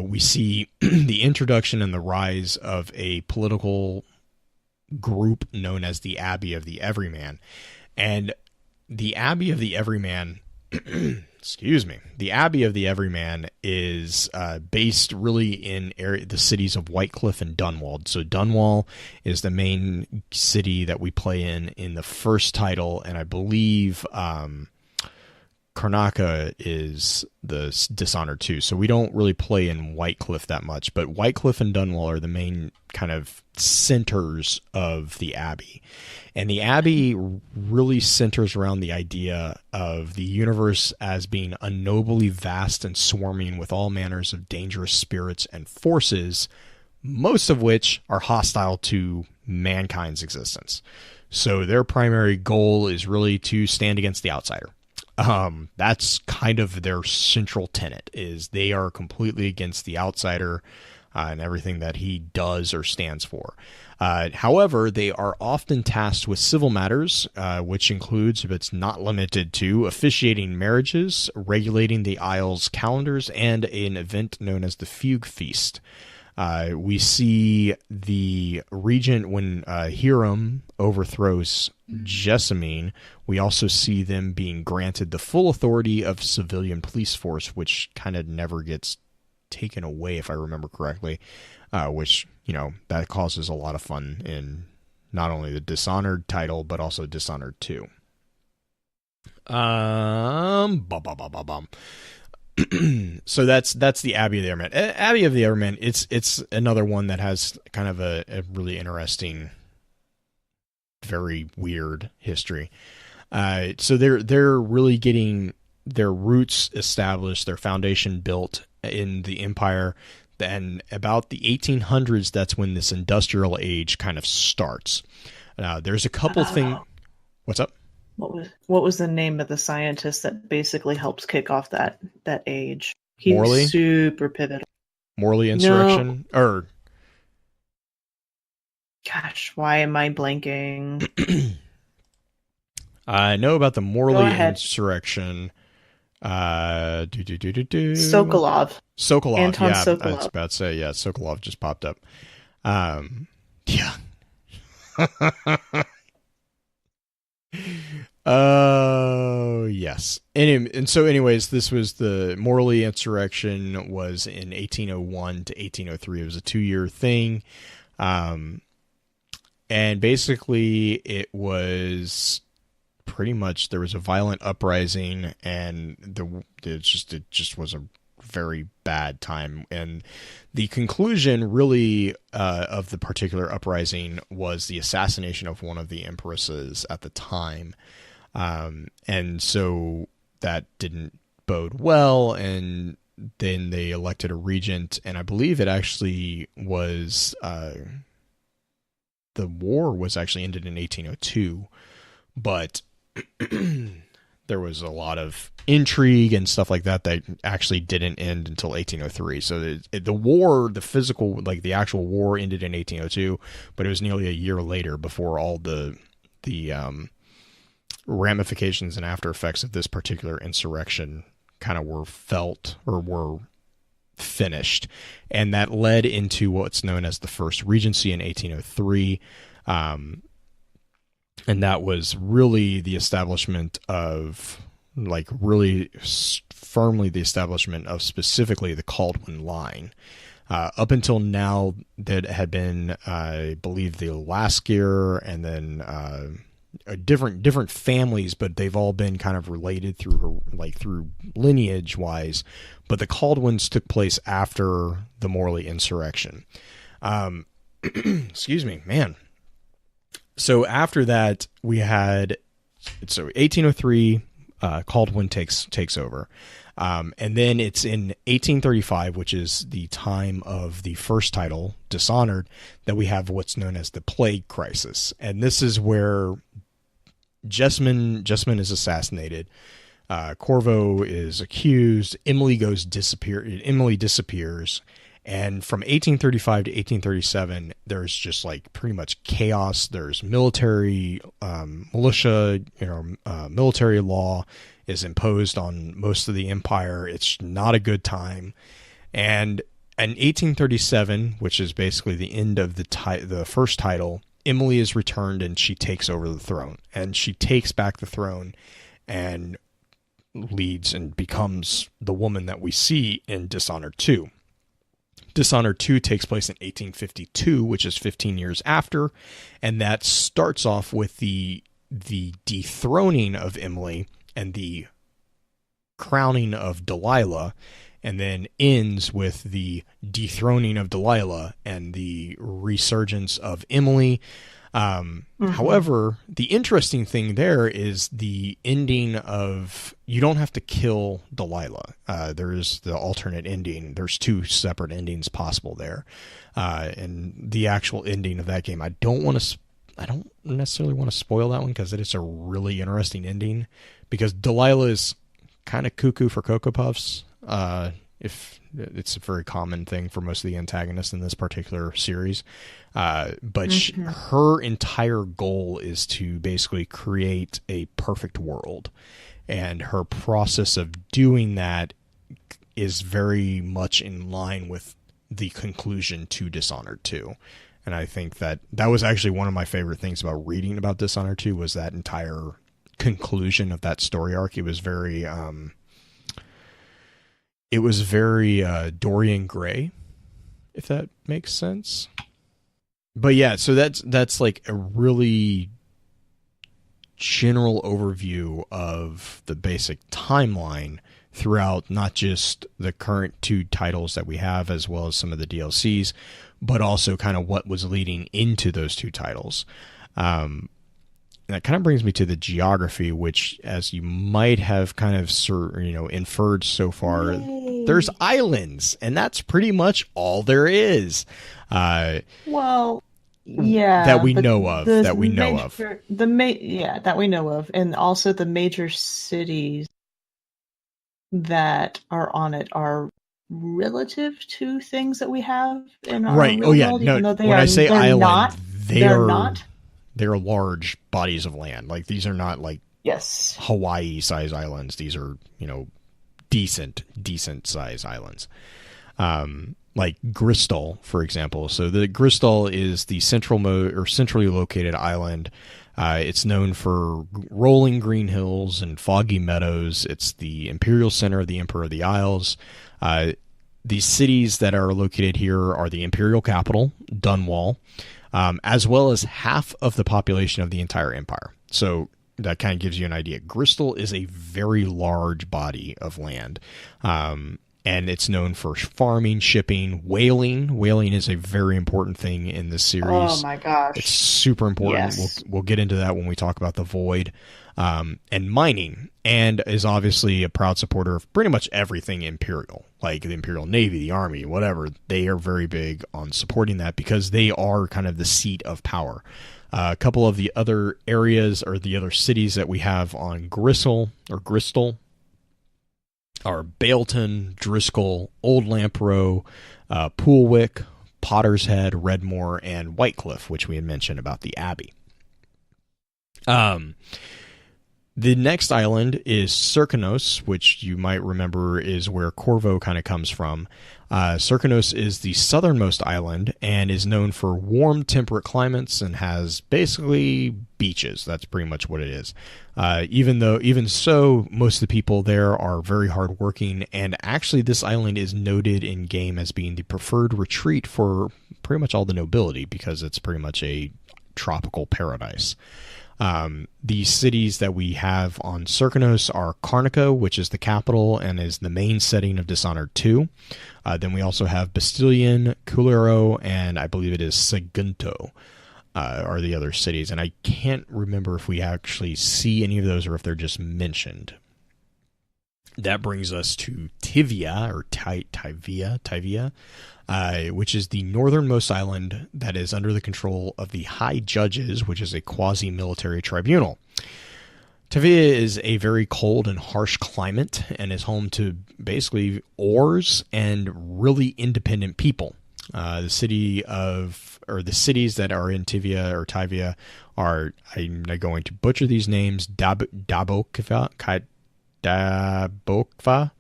we see the introduction and the rise of a political group known as the Abbey of the Everyman. And the Abbey of the Everyman, excuse me, the Abbey of the Everyman is based really in the cities of Whitecliff and Dunwall. So Dunwall is the main city that we play in the first title, and I believe Karnaca is the Dishonored 2. So we don't really play in Whitecliff that much, but Whitecliff and Dunwall are the main kind of centers of the Abbey. And the Abbey really centers around the idea of the universe as being unknowably vast and swarming with all manners of dangerous spirits and forces, most of which are hostile to mankind's existence. So their primary goal is really to stand against the outsider. That's kind of their central tenet, is they are completely against the outsider and everything that he does or stands for. However, they are often tasked with civil matters, which includes, but it's not limited to, officiating marriages, regulating the Isle's calendars, and an event known as the Fugue Feast. We see the regent when Hiram overthrows Jessamine. We also see them being granted the full authority of civilian police force, which kind of never gets taken away, if I remember correctly, which, you know, that causes a lot of fun in not only the Dishonored title, but also Dishonored 2. So that's the Abbey of the Everyman. Abbey of the Everyman, it's another one that has kind of a really interesting, very weird history. So they're really getting their roots established, their foundation built in the Empire. And about the 1800s, that's when this industrial age kind of starts. There's a couple things. What's up? What was the name of the scientist that basically helps kick off that age? He Morley? was super pivotal. Morley insurrection? No. Or gosh, why am I blanking? I know about the Morley insurrection. Sokolov. Sokolov, Anton yeah. Sokolov. I was about to say, yeah, Sokolov just popped up. Yeah. Oh, yes. And so anyways, this was the Morley insurrection was in 1801 to 1803. It was a 2-year thing. And basically it was pretty much, there was a violent uprising, and it just was a very bad time. And the conclusion really of the particular uprising was the assassination of one of the empresses at the time. And so that didn't bode well, and then they elected a regent, and I believe it actually was the war was actually ended in 1802, but there was a lot of intrigue and stuff like that actually didn't end until 1803. So the war, the physical, like the actual war, ended in 1802, but it was nearly a year later before all the ramifications and after effects of this particular insurrection kind of were felt or were finished. And that led into what's known as the First Regency in 1803. And that was really the establishment of, like, really firmly the establishment of specifically the Caldwin line. Up until now, that had been, I believe, the Laskier, and then different families, but they've all been kind of related through lineage wise. But the Caldwins took place after the Morley insurrection. Excuse me, man. So after that, we had 1803. Caldwin takes over. And then it's in 1835, which is the time of the first title, Dishonored, that we have what's known as the Plague Crisis. And this is where Jessamine is assassinated. Corvo is accused. Emily disappears. And from 1835 to 1837, there's just like pretty much chaos. There's military, militia, military law is imposed on most of the empire. It's not a good time. And in 1837, which is basically the end of the first title, Emily is returned and she takes over the throne. And she takes back the throne and leads and becomes the woman that we see in Dishonored 2. Dishonored 2 takes place in 1852, which is 15 years after, and that starts off with the dethroning of Emily and the crowning of Delilah, and then ends with the dethroning of Delilah and the resurgence of Emily. However, the interesting thing there is the ending of, you don't have to kill Delilah. There's the alternate ending. There's two separate endings possible there. And the actual ending of that game, I don't necessarily want to spoil that one, because it is a really interesting ending, because Delilah is kind of cuckoo for Cocoa Puffs. If it's a very common thing for most of the antagonists in this particular series. But her entire goal is to basically create a perfect world. And her process of doing that is very much in line with the conclusion to Dishonored 2. And I think that was actually one of my favorite things about reading about Dishonored 2, was that entire conclusion of that story arc. It was very Dorian Gray, if that makes sense. But yeah, so that's like a really general overview of the basic timeline throughout not just the current two titles that we have, as well as some of the DLCs, but also kind of what was leading into those two titles. That kind of brings me to the geography, which, as you might have kind of inferred so far, there's islands, and that's pretty much all there is. Well, yeah, that we know of. That we know of, and also the major cities that are on it are relative to things that we have in our right. real Oh yeah, world, no. When I say island, they're large bodies of land. Like, these are not like Hawaii size islands. These are, decent size islands. Like Gristol, for example. So the Gristol is the centrally located island. It's known for rolling green hills and foggy meadows. It's the imperial center of the Emperor of the Isles. The cities that are located here are the imperial capital, Dunwall, as well as half of the population of the entire empire. So that kind of gives you an idea. Gristol is a very large body of land. And it's known for farming, shipping, whaling. Whaling is a very important thing in this series. Oh my gosh. It's super important. Yes. We'll get into that when we talk about the Void. And mining, and is obviously a proud supporter of pretty much everything Imperial, like the Imperial Navy, the Army, whatever. They are very big on supporting that, because they are kind of the seat of power. A couple of the other areas, or the other cities that we have on Gristol are Bailton, Driscoll, Old Lamprow, Poolwick, Potter's Head, Redmore, and Whitecliff, which we had mentioned about the Abbey. The next island is Serkanos, which you might remember is where Corvo kind of comes from. Serkanos is the southernmost island and is known for warm, temperate climates and has basically beaches. That's pretty much what it is. Even so, most of the people there are very hardworking, and actually this island is noted in game as being the preferred retreat for pretty much all the nobility, because it's pretty much a tropical paradise. The cities that we have on Serkanos are Karnaca, which is the capital and is the main setting of Dishonored 2. Then we also have Bastillion, Culero, and I believe it is Sagunto are the other cities. And I can't remember if we actually see any of those or if they're just mentioned. That brings us to Tivia, or Tivia, which is the northernmost island that is under the control of the High Judges, which is a quasi-military tribunal. Tivia is a very cold and harsh climate and is home to basically ores and really independent people. The cities that are in Tivia or Tivia are, I'm going to butcher these names, Dabokva. Dabokva?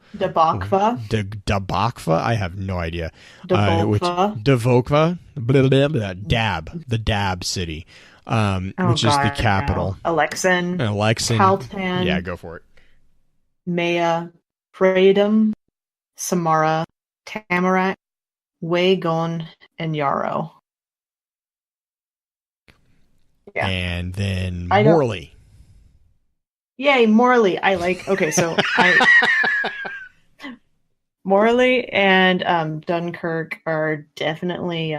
I have no idea. Devokva. The Dab city, which is the capital. Alexin. Kaltan. Yeah, go for it. Maya, Praedum, Samara, Tamarak, Wagon, and Yarrow. Yeah. And then I don't- Morley. Yay, Morley. I like. Okay, so Morley and Dunkirk are definitely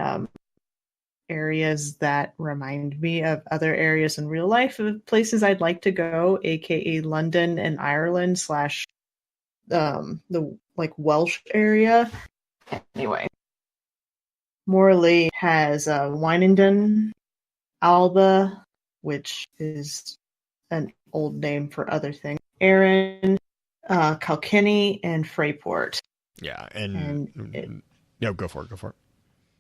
areas that remind me of other areas in real life of places I'd like to go, aka London and Ireland slash the like Welsh area. Anyway, Morley has Wynandon, Alba, which is an old name for other things, Erin, Kilkenny, and Freyport. Yeah, no, go for it.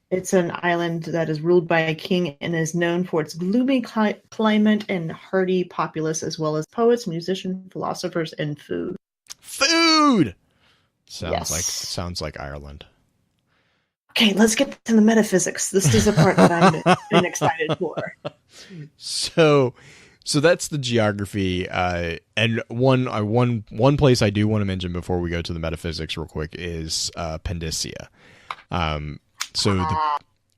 It's an island that is ruled by a king and is known for its gloomy climate and hardy populace, as well as poets, musicians, philosophers, and food. Food Yes. sounds like Ireland. Okay, let's get to the metaphysics. This is a part that I've been excited for. So that's the geography. And one place I do want to mention before we go to the metaphysics real quick is Pandysia.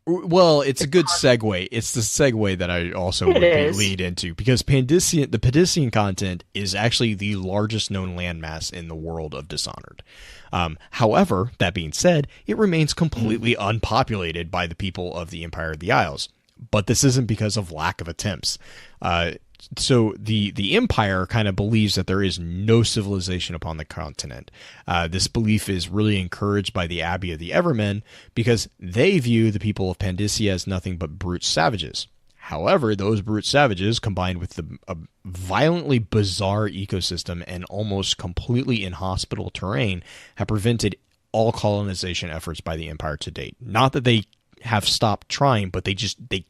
It's a good segue. It's the segue that I also would lead into, because the Pandysian continent is actually the largest known landmass in the world of Dishonored. However, that being said, it remains completely unpopulated by the people of the Empire of the Isles. But this isn't because of lack of attempts. So the Empire kind of believes that there is no civilization upon the continent. This belief is really encouraged by the Abbey of the Evermen, because they view the people of Pandysia as nothing but brute savages. However, those brute savages, combined with a violently bizarre ecosystem and almost completely inhospitable terrain, have prevented all colonization efforts by the Empire to date. Not that they have stopped trying, but they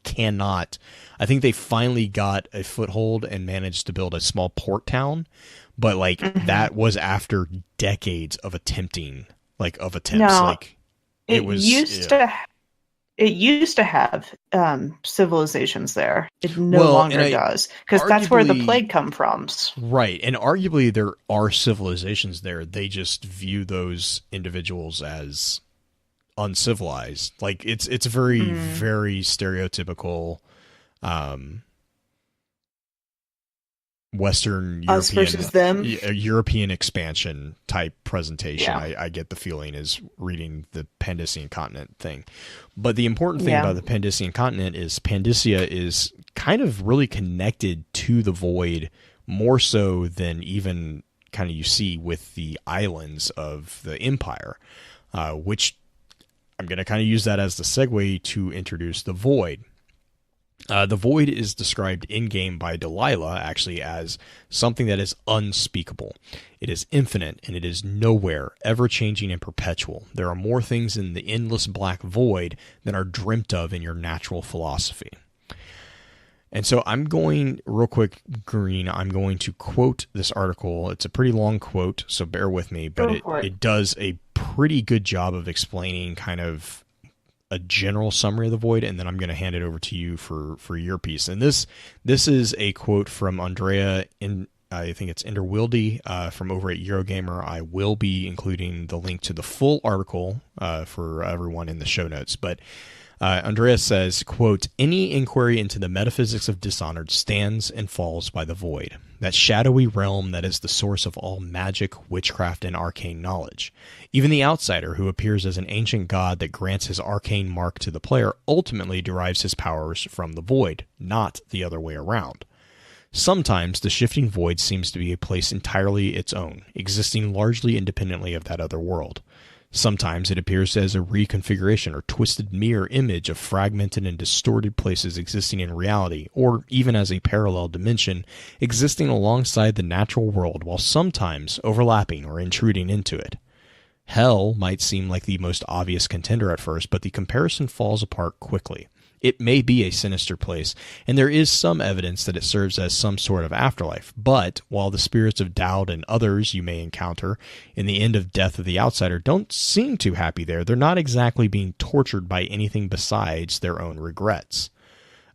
cannot. I think they finally got a foothold and managed to build a small port town, but that was after decades of attempts. No, it used to have civilizations there. It no longer does, because that's where the plague come from. Right, and arguably there are civilizations there. They just view those individuals as uncivilized. Like it's very very stereotypical Western Us versus them. European expansion type presentation. Yeah. I get the feeling is reading the Pandysian continent thing. But the important thing about the Pandysian continent is Pandysia is kind of really connected to the void, more so than even kind of you see with the islands of the Empire, which I'm going to kind of use that as the segue to introduce the void. The void is described in-game by Delilah actually as something that is unspeakable. It is infinite, and it is nowhere, ever-changing and perpetual. There are more things in the endless black void than are dreamt of in your natural philosophy. And so I'm going, real quick, Green, I'm going to quote this article. It's a pretty long quote, so bear with me, but it does a pretty good job of explaining kind of a general summary of the void, and then I'm going to hand it over to you for your piece. And this is a quote from Andrea, I think it's Enderwildy, from over at Eurogamer. I will be including the link to the full article for everyone in the show notes, but Andrea says, quote, "Any inquiry into the metaphysics of Dishonored stands and falls by the void, that shadowy realm that is the source of all magic, witchcraft, and arcane knowledge. Even the outsider, who appears as an ancient god that grants his arcane mark to the player, ultimately derives his powers from the void, not the other way around. Sometimes the shifting void seems to be a place entirely its own, existing largely independently of that other world. Sometimes it appears as a reconfiguration or twisted mirror image of fragmented and distorted places existing in reality, or even as a parallel dimension existing alongside the natural world, while sometimes overlapping or intruding into it. Hell might seem like the most obvious contender at first, but the comparison falls apart quickly. It may be a sinister place, and there is some evidence that it serves as some sort of afterlife. But while the spirits of doubt and others you may encounter in the end of death of the outsider don't seem too happy there, they're not exactly being tortured by anything besides their own regrets.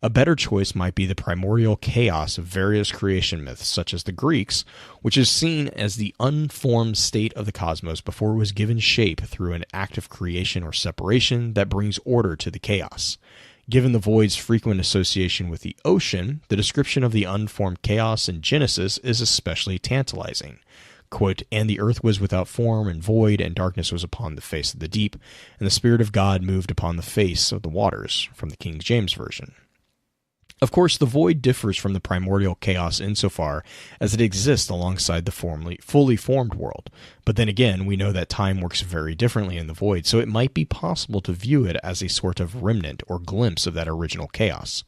A better choice might be the primordial chaos of various creation myths, such as the Greeks, which is seen as the unformed state of the cosmos before it was given shape through an act of creation or separation that brings order to the chaos. Given the void's frequent association with the ocean, the description of the unformed chaos in Genesis is especially tantalizing. Quote, "And the earth was without form and void, and darkness was upon the face of the deep, and the Spirit of God moved upon the face of the waters," from the King James Version. Of course, the void differs from the primordial chaos insofar as it exists alongside the fully formed world. But then again, we know that time works very differently in the void, so it might be possible to view it as a sort of remnant or glimpse of that original chaos.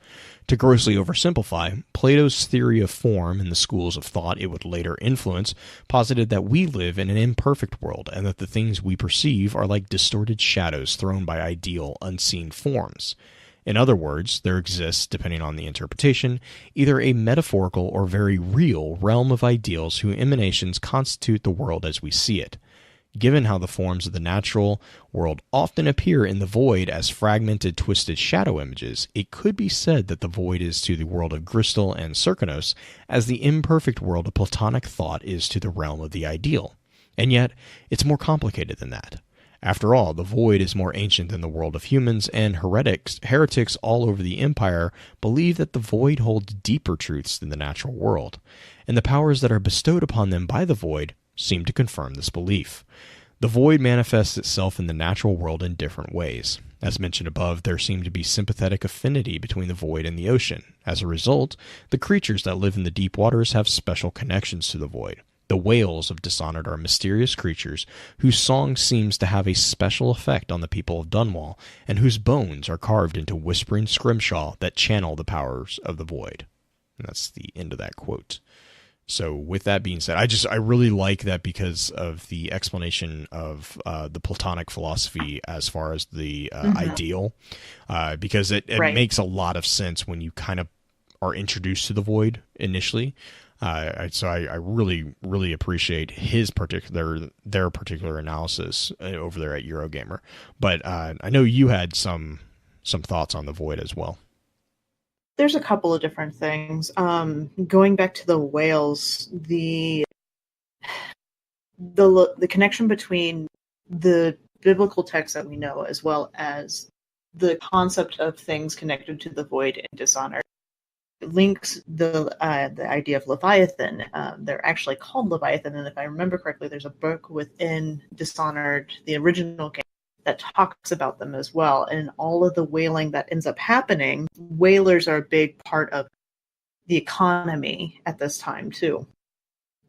To grossly oversimplify, Plato's theory of form and the schools of thought it would later influence posited that we live in an imperfect world and that the things we perceive are like distorted shadows thrown by ideal, unseen forms. In other words, there exists, depending on the interpretation, either a metaphorical or very real realm of ideals whose emanations constitute the world as we see it. Given how the forms of the natural world often appear in the void as fragmented, twisted shadow images, it could be said that the void is to the world of Gristle and Serkanos as the imperfect world of Platonic thought is to the realm of the ideal. And yet, it's more complicated than that. After all, the void is more ancient than the world of humans, and heretics all over the empire believe that the void holds deeper truths than the natural world, and the powers that are bestowed upon them by the void seem to confirm this belief. The void manifests itself in the natural world in different ways. As mentioned above, there seems to be sympathetic affinity between the void and the ocean. As a result, the creatures that live in the deep waters have special connections to the void. The whales of Dishonored are mysterious creatures whose song seems to have a special effect on the people of Dunwall, and whose bones are carved into whispering scrimshaw that channel the powers of the void. And that's the end of that quote. So with that being said, I really like that because of the explanation of the Platonic philosophy as far as the ideal, because it Right. makes a lot of sense when you kind of are introduced to the void initially. So I really, really appreciate their particular analysis over there at Eurogamer. But I know you had some thoughts on the void as well. There's a couple of different things. Going back to the whales, the connection between the biblical text that we know as well as the concept of things connected to the void in Dishonored links the idea of Leviathan. They're actually called Leviathan, and if I remember correctly, there's a book within Dishonored, the original game, that talks about them as well. And all of the whaling that ends up happening, whalers are a big part of the economy at this time too.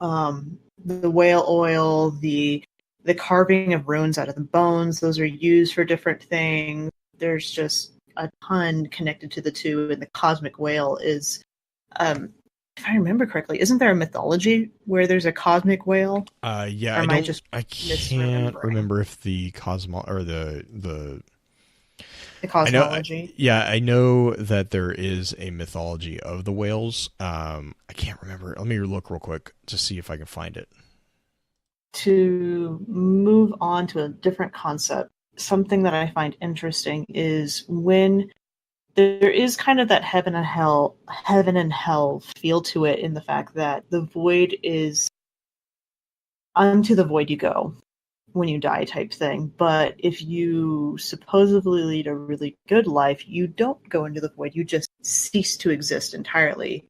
The whale oil, the carving of runes out of the bones, those are used for different things. There's just a ton connected to the two, and the cosmic whale is, if I remember correctly, isn't there a mythology where there's a cosmic whale? Yeah, I can't remember if the the cosmology. I know that there is a mythology of the whales. I can't remember. Let me look real quick to see if I can find it. To move on to a different concept, something that I find interesting is when there is kind of that heaven and hell feel to it, in the fact that the void is unto the void you go when you die type thing. But if you supposedly lead a really good life, you don't go into the void, you just cease to exist entirely.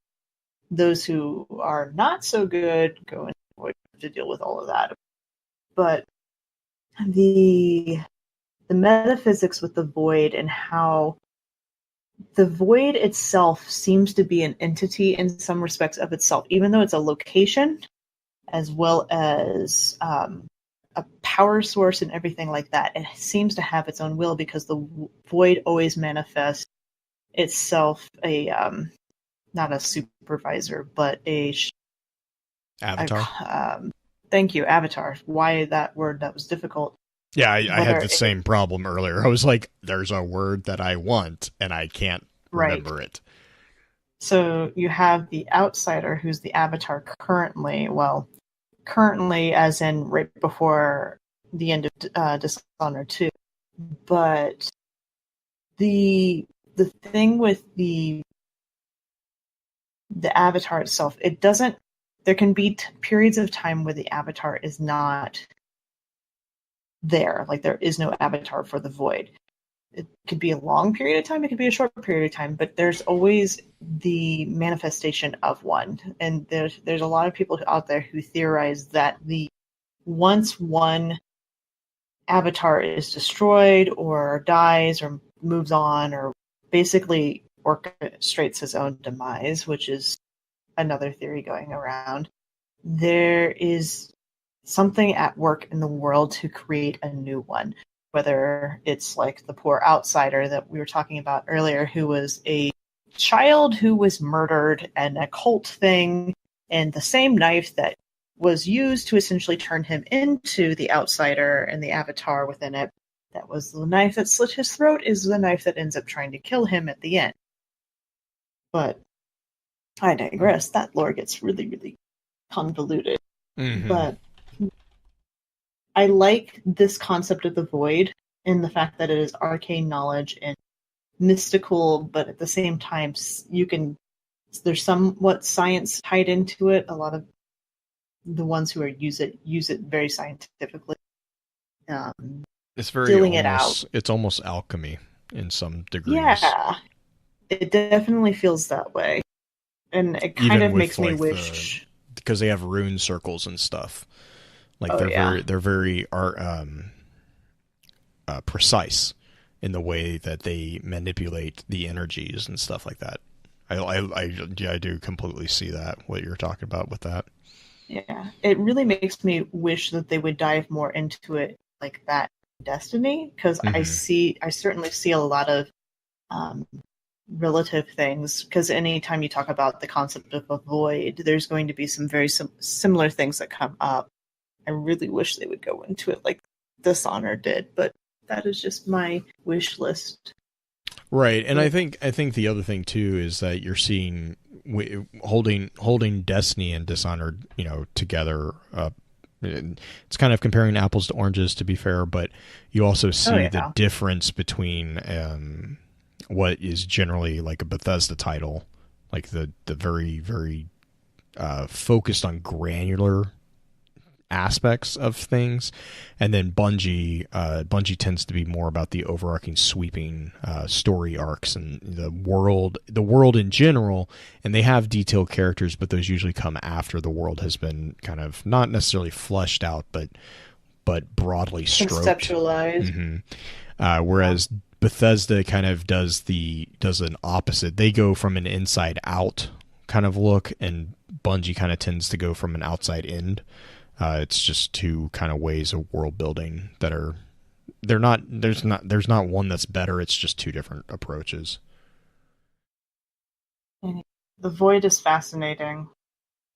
Those who are not so good go into the void to deal with all of that. But the metaphysics with the void, and how the void itself seems to be an entity in some respects of itself, even though it's a location as well as a power source and everything like that. It seems to have its own will, because the void always manifests itself not a supervisor, but a avatar. Thank you, avatar. Why that word? That was difficult. Yeah, I had the same problem earlier. I was like, there's a word that I want, and I can't remember it. So you have the outsider, who's the avatar currently. Well, currently as in right before the end of Dishonored 2. But the the thing with the avatar itself, it doesn't. There can be periods of time where the avatar is not there. Like there is no avatar for the void. It could be a long period of time, it could be a short period of time, but there's always the manifestation of one. And there's a lot of people out there who theorize that once one avatar is destroyed or dies or moves on or basically orchestrates his own demise, which is another theory going around, there is something at work in the world to create a new one. Whether it's like the poor outsider that we were talking about earlier, who was a child who was murdered, and a cult thing, and the same knife that was used to essentially turn him into the outsider and the avatar within it, that was the knife that slit his throat, is the knife that ends up trying to kill him at the end. But I digress. That lore gets really, really convoluted. Mm-hmm. But I like this concept of the void and the fact that it is arcane knowledge and mystical, but at the same time, there's somewhat science tied into it. A lot of the ones who use it very scientifically. It's very feeling it out. It's almost alchemy in some degrees. Yeah, it definitely feels that way, and it kind of makes me wish, because they have rune circles and stuff. Like they're very precise in the way that they manipulate the energies and stuff like that. I do completely see that, what you're talking about with that. Yeah, it really makes me wish that they would dive more into it like that in Destiny, because I certainly see a lot of relative things, because anytime you talk about the concept of a void, there's going to be some very similar things that come up. I really wish they would go into it like Dishonored did, but that is just my wish list. Right, and I think the other thing too is that you're seeing holding Destiny and Dishonored, together. It's kind of comparing apples to oranges, to be fair, but you also see the difference between what is generally like a Bethesda title, like the very, very focused on granular aspects of things, and then Bungie tends to be more about the overarching sweeping story arcs and the world in general, and they have detailed characters, but those usually come after the world has been kind of not necessarily fleshed out, but broadly stroked, conceptualized. Mm-hmm. Whereas Bethesda kind of does an opposite. They go from an inside out kind of look, and Bungie kind of tends to go from an outside in. It's just two kind of ways of world building that there's not one that's better. It's just two different approaches. The void is fascinating.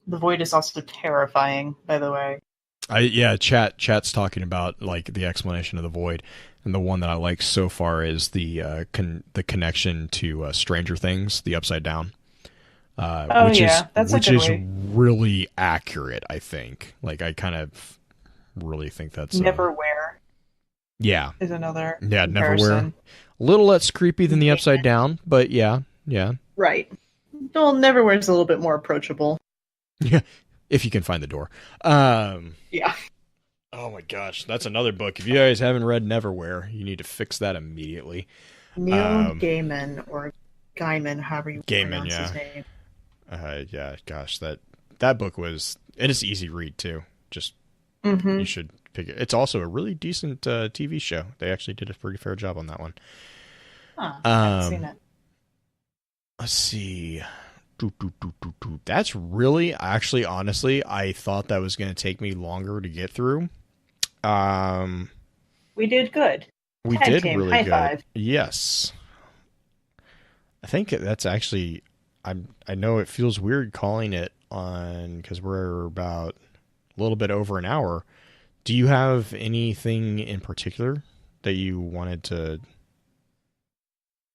The void is also terrifying, by the way. Chat's talking about like the explanation of the void, and the one that I like so far is the connection to Stranger Things, the Upside Down. Which is really accurate, I think. Like, I kind of really think that's Neverwhere. Yeah, is another. Yeah, Neverwhere. A little less creepy than the Upside Down, but yeah. Right. Well, Neverwhere is a little bit more approachable. Yeah, if you can find the door. Yeah. Oh my gosh, that's another book. If you guys haven't read Neverwhere, you need to fix that immediately. Neil Gaiman, or Gaiman, however you pronounce his name. Gosh, that book was, and it's easy read too. Just you should pick it. It's also a really decent TV show. They actually did a pretty fair job on that one. I haven't seen it. Let's see. That's really, actually, honestly, I thought that was going to take me longer to get through. We did good. We did really High good. Five. Yes. I think that's actually, I know it feels weird calling it on, because we're about a little bit over an hour. Do you have anything in particular that you wanted to?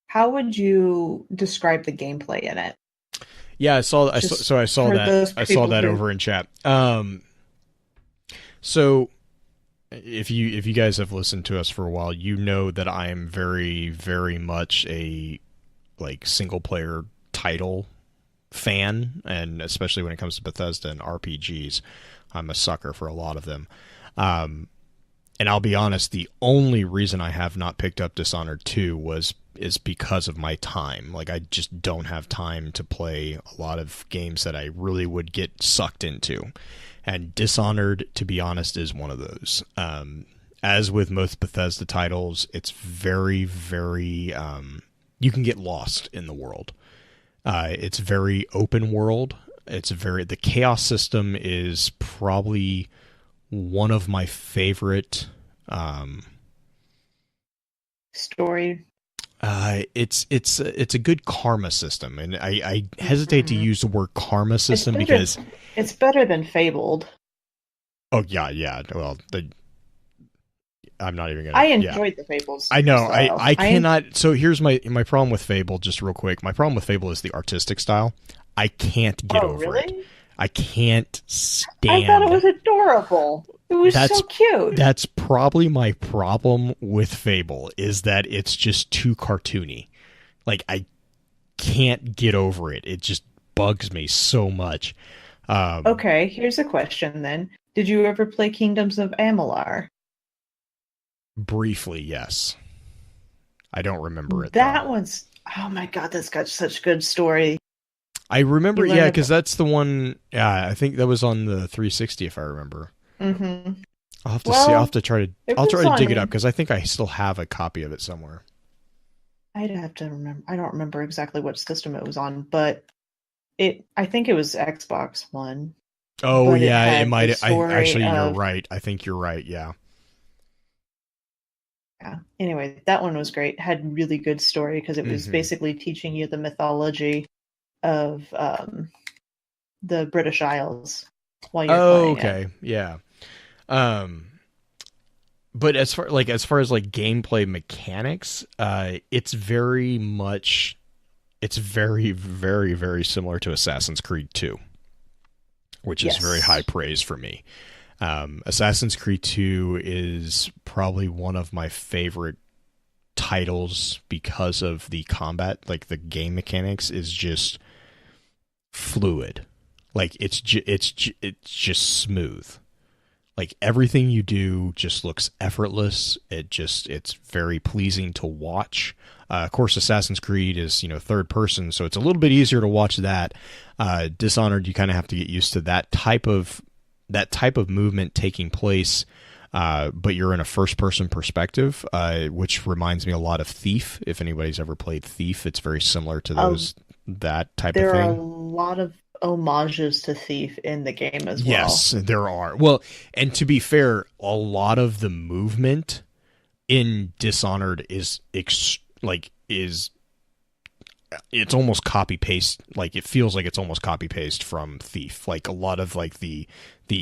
How would you describe the gameplay in it? Yeah, I saw that over in chat. So if you guys have listened to us for a while, you know that I am very, very much a like single player title fan, and especially when it comes to Bethesda and RPGs, I'm a sucker for a lot of them. And I'll be honest, the only reason I have not picked up Dishonored 2 is because of my time. Like, I just don't have time to play a lot of games that I really would get sucked into. And Dishonored, to be honest, is one of those. As with most Bethesda titles, it's very, very... you can get lost in the world. It's very open world. The chaos system is probably one of my favorite story. It's a good karma system, and I hesitate to use the word karma system because it's better than Fabled. Oh yeah. Well, I'm not even gonna. I enjoyed the Fables. I know. I cannot. So here's my problem with Fable. Just real quick, my problem with Fable is the artistic style. I can't get over it. I can't stand. I thought it was adorable. It was so cute. That's probably my problem with Fable, is that it's just too cartoony. Like, I can't get over it. It just bugs me so much. Okay, here's a question then. Did you ever play Kingdoms of Amalur? Briefly, yes. I don't remember it. That one's... Oh my god, that's got such good story. I remember, yeah, because that's the one... Yeah, I think that was on the 360, if I remember. Mm-hmm. I'll have to see. I'll have to try to dig it up, because I think I still have a copy of it somewhere. I'd have to remember. I don't remember exactly what system it was on, but I think it was Xbox One. Oh yeah, it might. You're right. I think you're right. Yeah. Yeah. Anyway, that one was great. Had really good story because it was basically teaching you the mythology of the British Isles while you're playing it. Yeah. But as far as gameplay mechanics, it's very, very, very similar to Assassin's Creed 2, which is very high praise for me. Assassin's Creed 2 is probably one of my favorite titles because of the combat. Like, the game mechanics is just fluid. Like, it's just smooth. Like, everything you do just looks effortless. It's very pleasing to watch. Of course, Assassin's Creed is, third person, so it's a little bit easier to watch that. Dishonored, you kind of have to get used to that type of movement taking place, but you're in a first person perspective, which reminds me a lot of Thief. If anybody's ever played Thief, it's very similar to that type of thing. There are a lot of homages to Thief in the game as well. Yes, there are. Well, and to be fair, a lot of the movement in Dishonored is it's almost copy paste. Like, it feels like it's almost copy paste from Thief. Like, a lot of the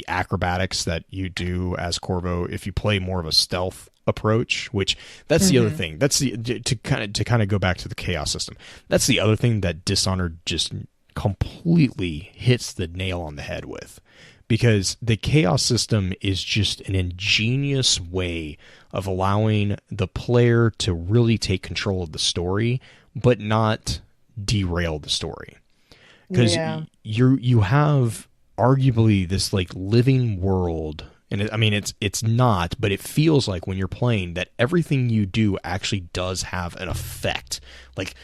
acrobatics that you do as Corvo, if you play more of a stealth approach, which that's the other thing. That's to kind of go back to the chaos system. That's the other thing that Dishonored just completely hits the nail on the head with, because the chaos system is just an ingenious way of allowing the player to really take control of the story, but not derail the story. Because you have arguably this living world, and it's not, but it feels like when you're playing that everything you do actually does have an effect. Like,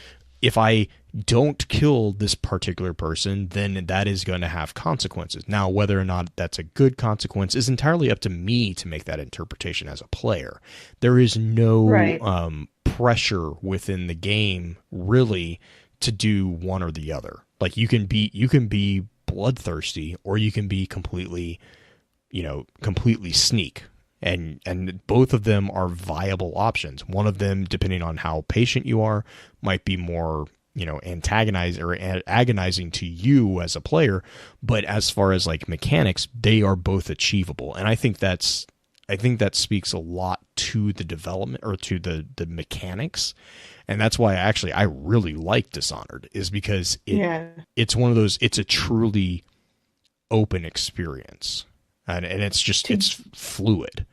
if I don't kill this particular person, then that is going to have consequences. Now, whether or not that's a good consequence is entirely up to me to make that interpretation as a player. There is no pressure within the game really to do one or the other. Like, you can be bloodthirsty, or you can be completely sneak. And both of them are viable options. One of them, depending on how patient you are, might be more, antagonizing or agonizing to you as a player. But as far as mechanics, they are both achievable. And I think that speaks a lot to the development, or to the mechanics. And that's why I really like Dishonored, is because it's one of those, it's a truly open experience. And it's just, it's fluid.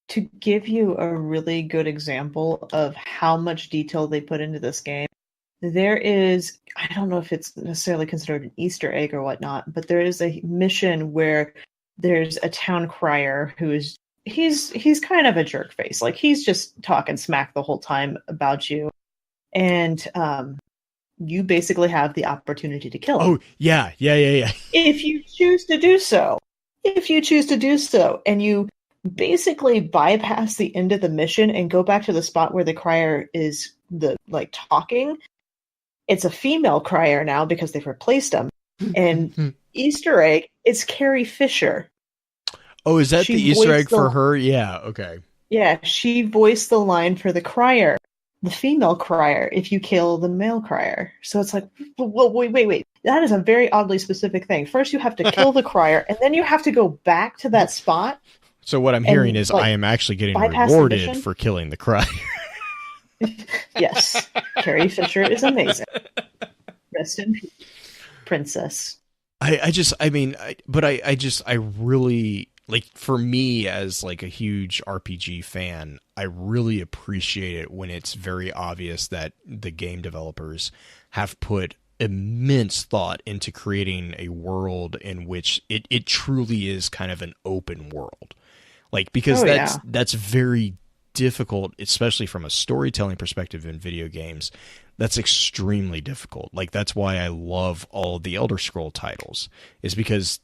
To give you a really good example of how much detail they put into this game, there is, I don't know if it's necessarily considered an Easter egg or whatnot, but there is a mission where there's a town crier who is, he's kind of a jerk face. Like, he's just talking smack the whole time about you. And you basically have the opportunity to kill him. Oh, yeah. If you choose to do so. And you basically bypass the end of the mission and go back to the spot where the crier is talking. It's a female crier now because they've replaced him. And Easter egg, it's Carrie Fisher. Oh, is that the Easter egg for her? Yeah, okay. Yeah, she voiced the line for the crier, the female crier, if you kill the male crier. So it's like, well, wait. That is a very oddly specific thing. First you have to kill the crier, and then you have to go back to that spot. So what I'm hearing is I am actually getting rewarded for killing the crier. Yes. Carrie Fisher is amazing. Rest in peace, princess. I really, like, for me as like a huge RPG fan, I really appreciate it when it's very obvious that the game developers have put immense thought into creating a world in which it truly is kind of an open world. Like, because that's very difficult, especially from a storytelling perspective in video games. That's extremely difficult. Like, that's why I love all the Elder Scroll titles, is because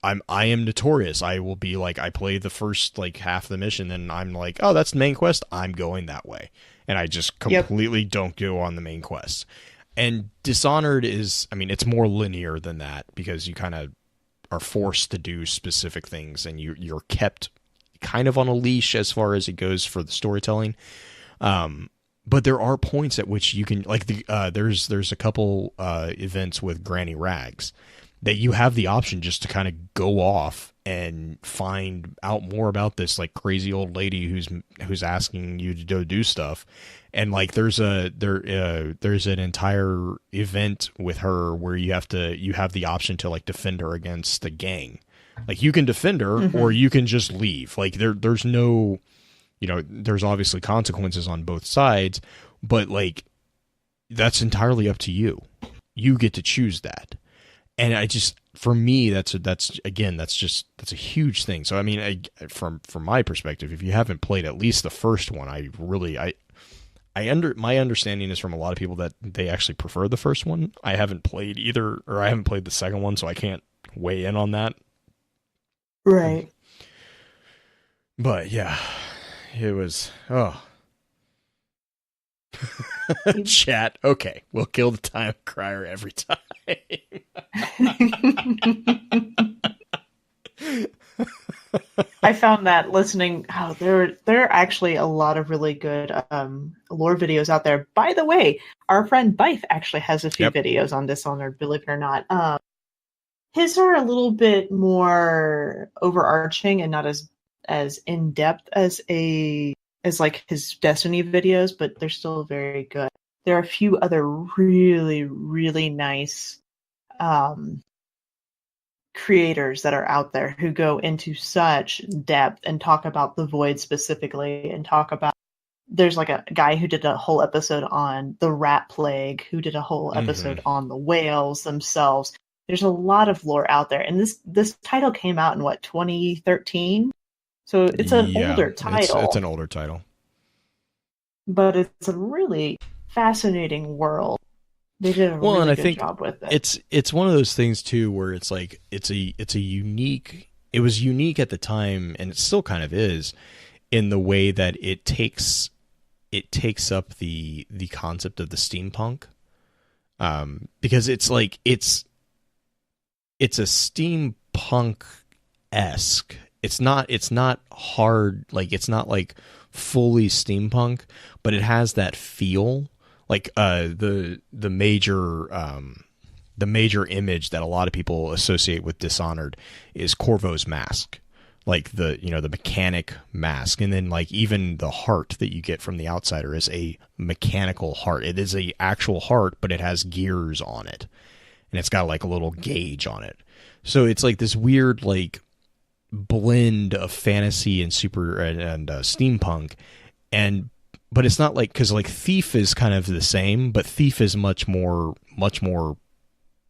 I am notorious. I will be like, I play the first like half of the mission, then I'm like, oh, that's the main quest, I'm going that way. And I just completely don't go on the main quest. And Dishonored is, I mean, it's more linear than that, because you kind of are forced to do specific things, and you're kept kind of on a leash as far as it goes for the storytelling. But there are points at which you can, like, there's a couple events with Granny Rags that you have the option just to kind of go off and find out more about this like crazy old lady who's asking you to go do stuff. And like there's an entire event with her where you have the option to like defend her against the gang. Like, you can defend her or you can just leave. Like, there's no, there's obviously consequences on both sides, but like, that's entirely up to you. You get to choose that. And for me, that's a huge thing. So, I mean, from my perspective, if you haven't played at least the first one, my understanding is from a lot of people that they actually prefer the first one. I haven't played either, or I haven't played the second one, so I can't weigh in on that. Right. But yeah, it was, chat. Okay, we'll kill the time crier every time. I found that listening, there are actually a lot of really good lore videos out there. By the way, our friend Bife actually has a few videos on Dishonored, believe it or not. His are a little bit more overarching and not as in depth as like his Destiny videos, but they're still very good. There are a few other really, really nice creators that are out there who go into such depth and talk about the Void specifically, and talk about, there's like a guy who did a whole episode on the rat plague, who did a whole episode on the whales themselves. There's a lot of lore out there, and this title came out in 2013, so it's an older title. It's an older title, but it's a really fascinating world. They did a really good job with it. It's one of those things too where it's like it was unique at the time, and it still kind of is, in the way that it takes up the concept of the steampunk, because it's like it's a steampunk-esque. It's not hard, like it's not like fully steampunk, but it has that feel. Like the major image that a lot of people associate with Dishonored is Corvo's mask, like the mechanic mask, and then like even the heart that you get from the outsider is a mechanical heart. It is a actual heart, but it has gears on it, and it's got like a little gauge on it. So it's like this weird like blend of fantasy and steampunk, and but it's not like, because like Thief is kind of the same, but Thief is much more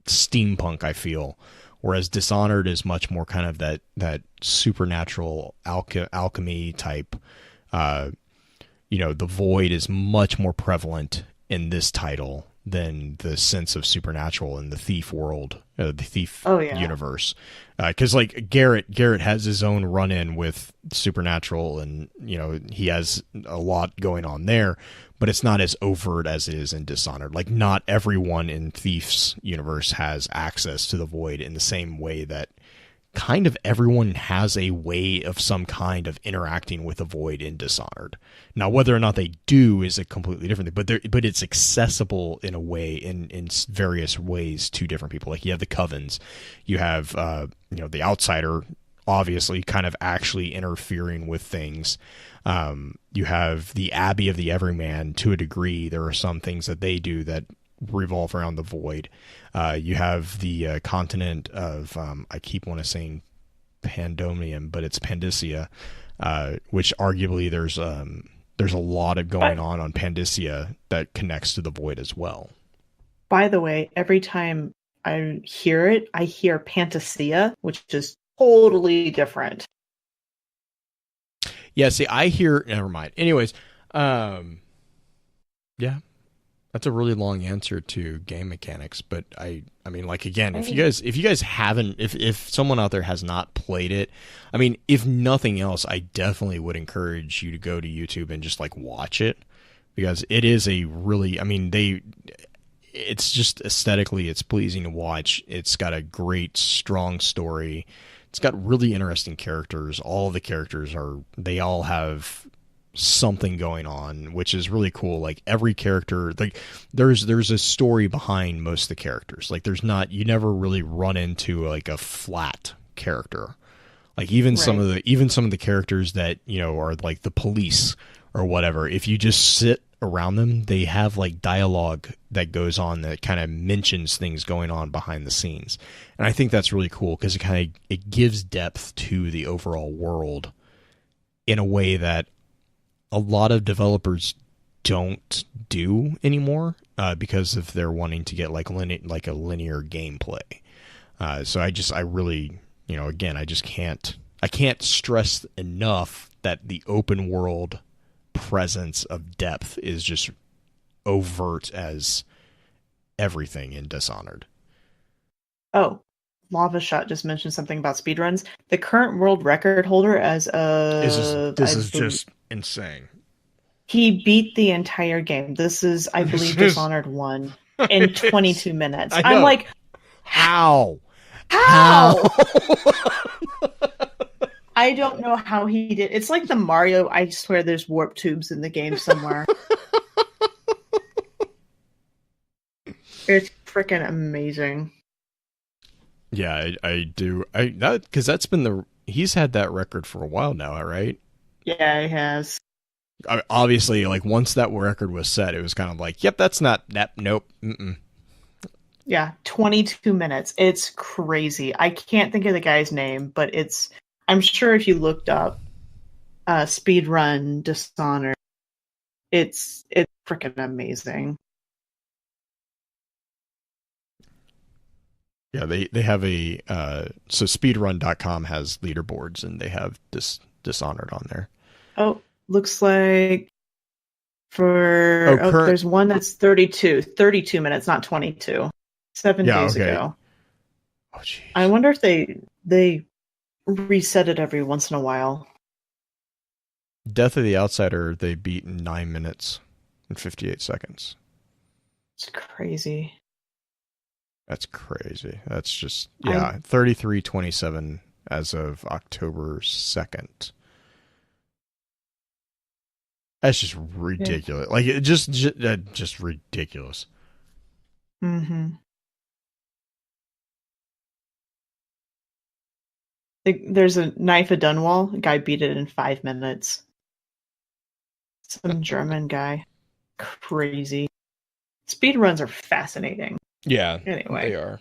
steampunk, I feel, whereas Dishonored is much more kind of that supernatural alchemy type. The void is much more prevalent in this title than the sense of supernatural in the Thief world, the Thief universe. Because like Garrett has his own run-in with supernatural, and he has a lot going on there, but it's not as overt as it is in Dishonored. Like, not everyone in Thief's universe has access to the void in the same way that kind of everyone has a way of some kind of interacting with the void in Dishonored. Now, whether or not they do is a completely different thing, but it's accessible in a way, in various ways, to different people. Like, you have the covens, you have the outsider, obviously kind of actually interfering with things. You have the Abbey of the Everyman. To a degree, there are some things that they do that revolve around the void. You have the continent of I keep wanting to saying Pandemonium, but it's Pandacia, which arguably there's a lot of going on Pandacia that connects to the void as well. By the way, every time I hear it, I hear Pantasia, which is totally different. Yeah, see, I hear... Never mind. Anyways, yeah. That's a really long answer to game mechanics, but I mean, like, again, if you guys haven't, if someone out there has not played it, I mean, if nothing else, I definitely would encourage you to go to YouTube and just like watch it, because it is a really, I mean, it's just aesthetically, it's pleasing to watch. It's got a great, strong story. It's got really interesting characters. All of the characters they all have something going on, which is really cool. Like, every character, like, there's a story behind most of the characters. Like, you never really run into like a flat character. Like, even some of the characters that are like the police or whatever, if you just sit around them, they have like dialogue that goes on that kind of mentions things going on behind the scenes. And I think that's really cool, because it gives depth to the overall world in a way that a lot of developers don't do anymore, because if they're wanting to get like a linear gameplay. So I really, again, I can't stress enough that the open world presence of depth is just overt as everything in Dishonored. Oh, Lava Shot just mentioned something about speedruns. The current world record holder as this is just insane. He beat the entire game. This is, I believe, Dishonored 1 in 22 minutes. I'm like, how? I don't know how he did. It's like the Mario, I swear there's warp tubes in the game somewhere. It's freaking amazing. Yeah, I do. Because that's been he's had that record for a while now, right? Yeah, he has. Obviously, like, once that record was set, it was kind of like, yep, that's not that. Nope. Mm-mm. Yeah, 22 minutes. It's crazy. I can't think of the guy's name, but I'm sure if you looked up speedrun Dishonored, it's freaking amazing. Yeah, they have so speedrun.com has leaderboards, and they have Dishonored on there. Oh, looks like there's one that's 32 minutes, not 22. 7 days ago. Oh, geez. I wonder if they reset it every once in a while. Death of the Outsider, they beat in 9 minutes and 58 seconds. It's crazy. That's crazy. That's just, 33:27 as of October 2nd. That's just ridiculous. Yeah. Like, it just ridiculous. Mm-hmm. There's a Knife of Dunwall. A guy beat it in 5 minutes. Some German guy. Crazy. Speedruns are fascinating. Yeah. Anyway. They are.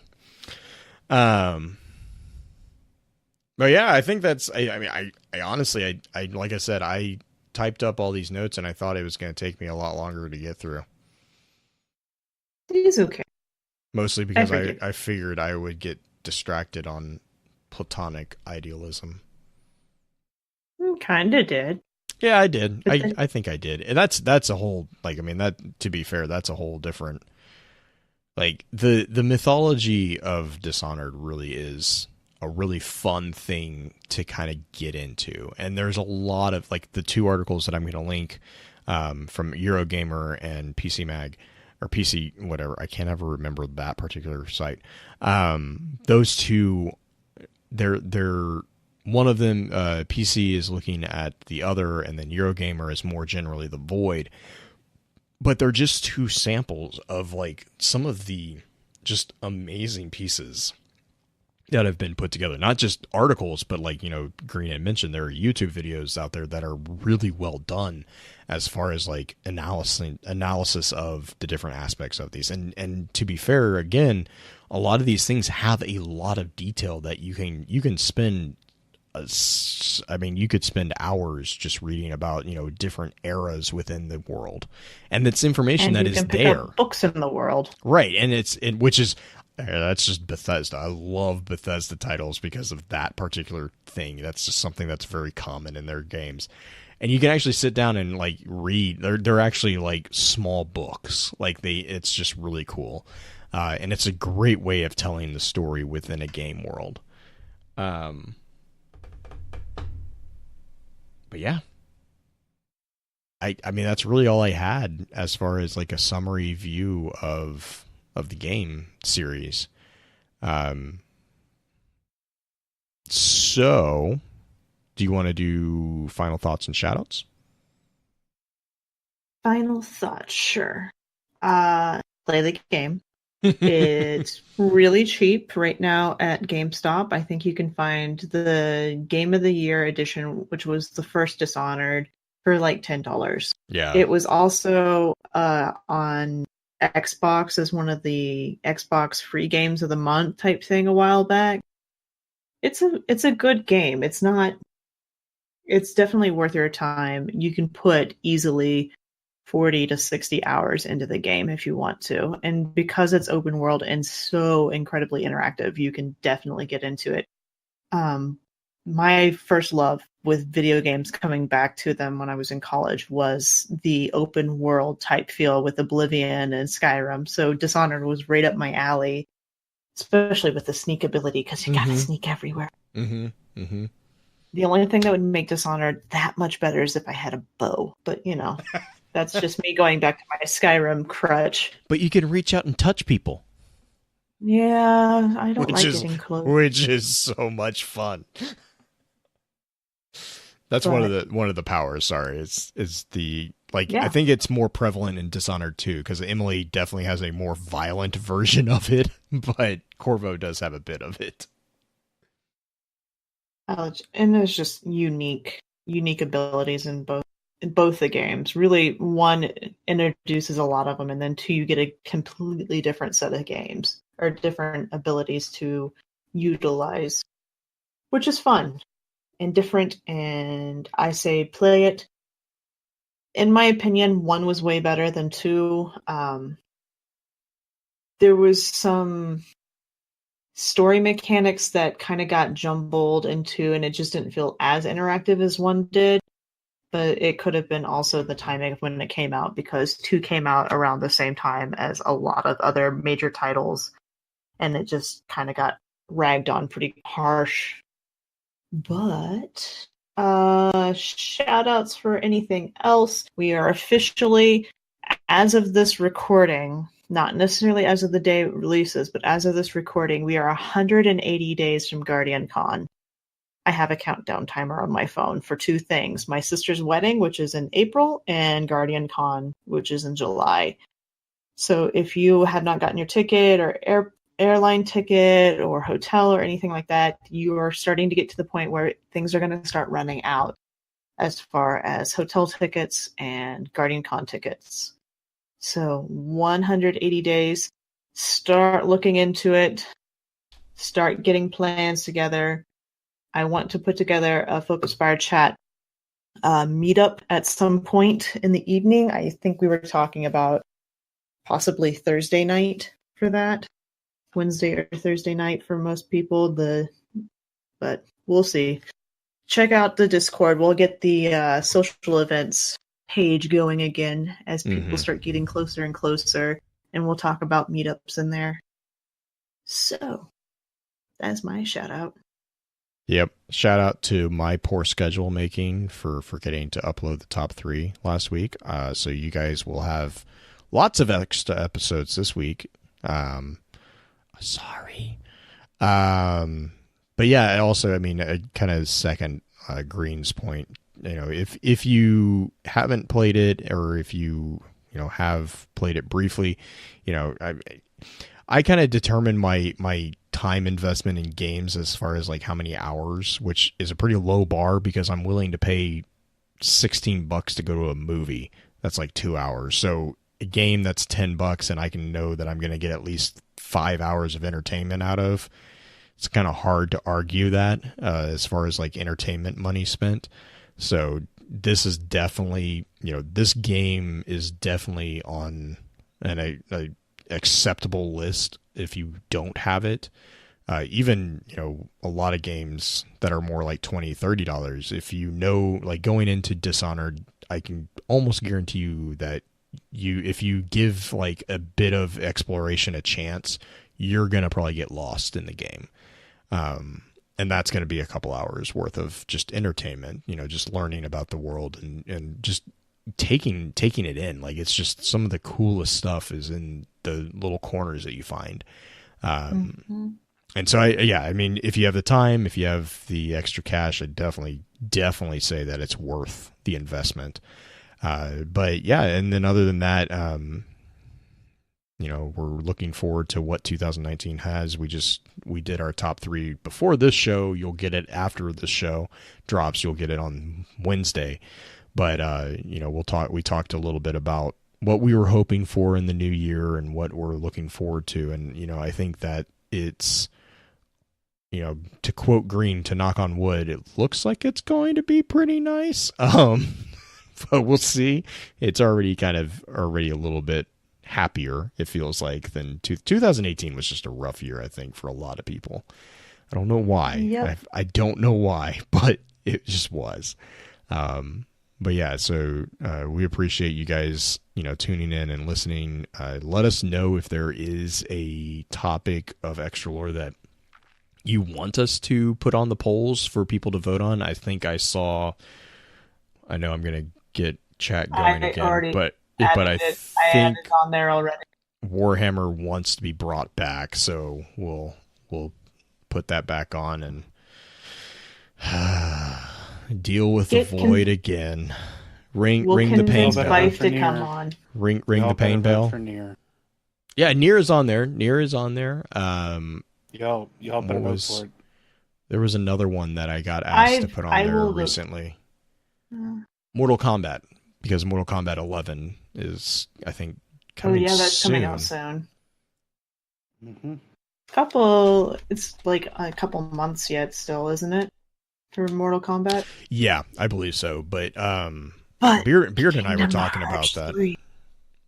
But yeah, I think that's, I mean, I honestly, I like I said, I typed up all these notes, and I thought it was going to take me a lot longer to get through. It's okay. Mostly because I figured I would get distracted on Platonic idealism. Kinda did. Yeah, I did. I think I did. And that's a whole, like, I mean, that, to be fair, that's a whole different, like, the mythology of Dishonored really is a really fun thing to kind of get into. And there's a lot of, like, the two articles that I'm going to link from Eurogamer and PC Mag, or PC, whatever. I can't ever remember that particular site. Those two, they're one of them, PC is looking at the other, and then Eurogamer is more generally the Void. But they're just two samples of, like, some of the just amazing pieces that have been put together. Not just articles, but, like, you know, Green had mentioned, there are YouTube videos out there that are really well done as far as, like, analysis of the different aspects of these. And to be fair, again, a lot of these things have a lot of detail that you can spend, I mean, you could spend hours just reading about, you know, different eras within the world, and it's information that is there. Books in the world, right? And which is that's just Bethesda. I love Bethesda titles because of that particular thing. That's just something that's very common in their games, and you can actually sit down and, like, read. They're actually, like, small books. Like, it's just really cool, and it's a great way of telling the story within a game world. But yeah, I mean, that's really all I had as far as, like, a summary view of the game series. So do you want to do final thoughts and shoutouts? Final thoughts, sure. Play the game. It's really cheap right now at GameStop. I think you can find the Game of the Year edition, which was the first Dishonored, for like $10. Yeah. It was also on Xbox as one of the Xbox free games of the month type thing a while back. It's a good game. It's definitely worth your time. You can put easily 40 to 60 hours into the game if you want to. And because it's open world and so incredibly interactive, you can definitely get into it. My first love with video games, coming back to them when I was in college, was the open world type feel with Oblivion and Skyrim. So Dishonored was right up my alley, especially with the sneak ability, because you gotta sneak everywhere. The only thing that would make Dishonored that much better is if I had a bow, but, you know, that's just me going back to my Skyrim crutch. But you can reach out and touch people. Yeah, I don't like getting close. Which is so much fun. That's one of the powers. Sorry, is the, like, yeah. I think it's more prevalent in Dishonored 2, because Emily definitely has a more violent version of it, but Corvo does have a bit of it. And there's just unique abilities in both the games. Really, one introduces a lot of them, and then two, you get a completely different set of games or different abilities to utilize, which is fun and different. And I say play it. In my opinion, one was way better than two. There was some story mechanics that kind of got jumbled into, and it just didn't feel as interactive as one did. But it could have been also the timing of when it came out, because 2 came out around the same time as a lot of other major titles, and it just kind of got ragged on pretty harsh. But shout-outs for anything else. We are officially, as of this recording, not necessarily as of the day it releases, but as of this recording, we are 180 days from Guardian Con. I have a countdown timer on my phone for 2 things: my sister's wedding, which is in April, and Guardian Con, which is in July. So if you have not gotten your ticket or airline ticket or hotel or anything like that, you are starting to get to the point where things are going to start running out as far as hotel tickets and Guardian Con tickets. So 180 days, start looking into it, start getting plans together. I want to put together a Focus Fire chat meetup at some point in the evening. I think we were talking about possibly Thursday night for that. Wednesday or Thursday night for most people. But we'll see. Check out the Discord. We'll get the social events page going again as people start getting closer and closer, and we'll talk about meetups in there. So, that's my shout out. Yep. Shout out to my poor schedule making for forgetting to upload the top 3 last week. So you guys will have lots of extra episodes this week. Sorry. But yeah, also, I mean, kind of second Green's point, if you haven't played it, or if you have played it briefly, I kind of determine my time investment in games as far as like how many hours, which is a pretty low bar because I'm willing to pay $16 to go to a movie. That's like 2 hours. So a game that's $10 and I can know that I'm going to get at least 5 hours of entertainment out of. It's kind of hard to argue that as far as like entertainment money spent. So this is definitely, this game is definitely on an acceptable list if you don't have it. Even, a lot of games that are more like $20, $30, if like going into Dishonored, I can almost guarantee you that if you give like a bit of exploration a chance, you're going to probably get lost in the game. And that's going to be a couple hours worth of just entertainment, just learning about the world and just taking it in. Like, it's just some of the coolest stuff is in the little corners that you find. And so I mean, if you have the time, if you have the extra cash, I definitely say that it's worth the investment. But yeah, and then other than that, we're looking forward to what 2019 has. We did our top 3 before this show. You'll get it after the show drops. You'll get it on Wednesday. But, we talked a little bit about what we were hoping for in the new year and what we're looking forward to. And, I think that it's, to quote Green, to knock on wood, it looks like it's going to be pretty nice. But we'll see. It's already a little bit happier, it feels like, than 2018 was just a rough year, I think, for a lot of people. I don't know why. Yep. I don't know why, but it just was. But yeah, so we appreciate you guys, tuning in and listening. Let us know if there is a topic of extra lore that you want us to put on the polls for people to vote on. I think I know I'm going to get chat going again, but I think it's on there already. Warhammer wants to be brought back, so we'll put that back on and deal with the void again. Ring the pain bell. Fife to come on. Ring the pain bell. Yeah, Nier is on there. Y'all better vote for it. There was another one that I got asked to put on there recently. Mortal Kombat, because Mortal Kombat 11 is, I think, coming soon. That's coming out soon. Mm-hmm. It's like a couple months yet still, isn't it? For Mortal Kombat? Yeah, I believe so. But Beard and I were talking about that. 3.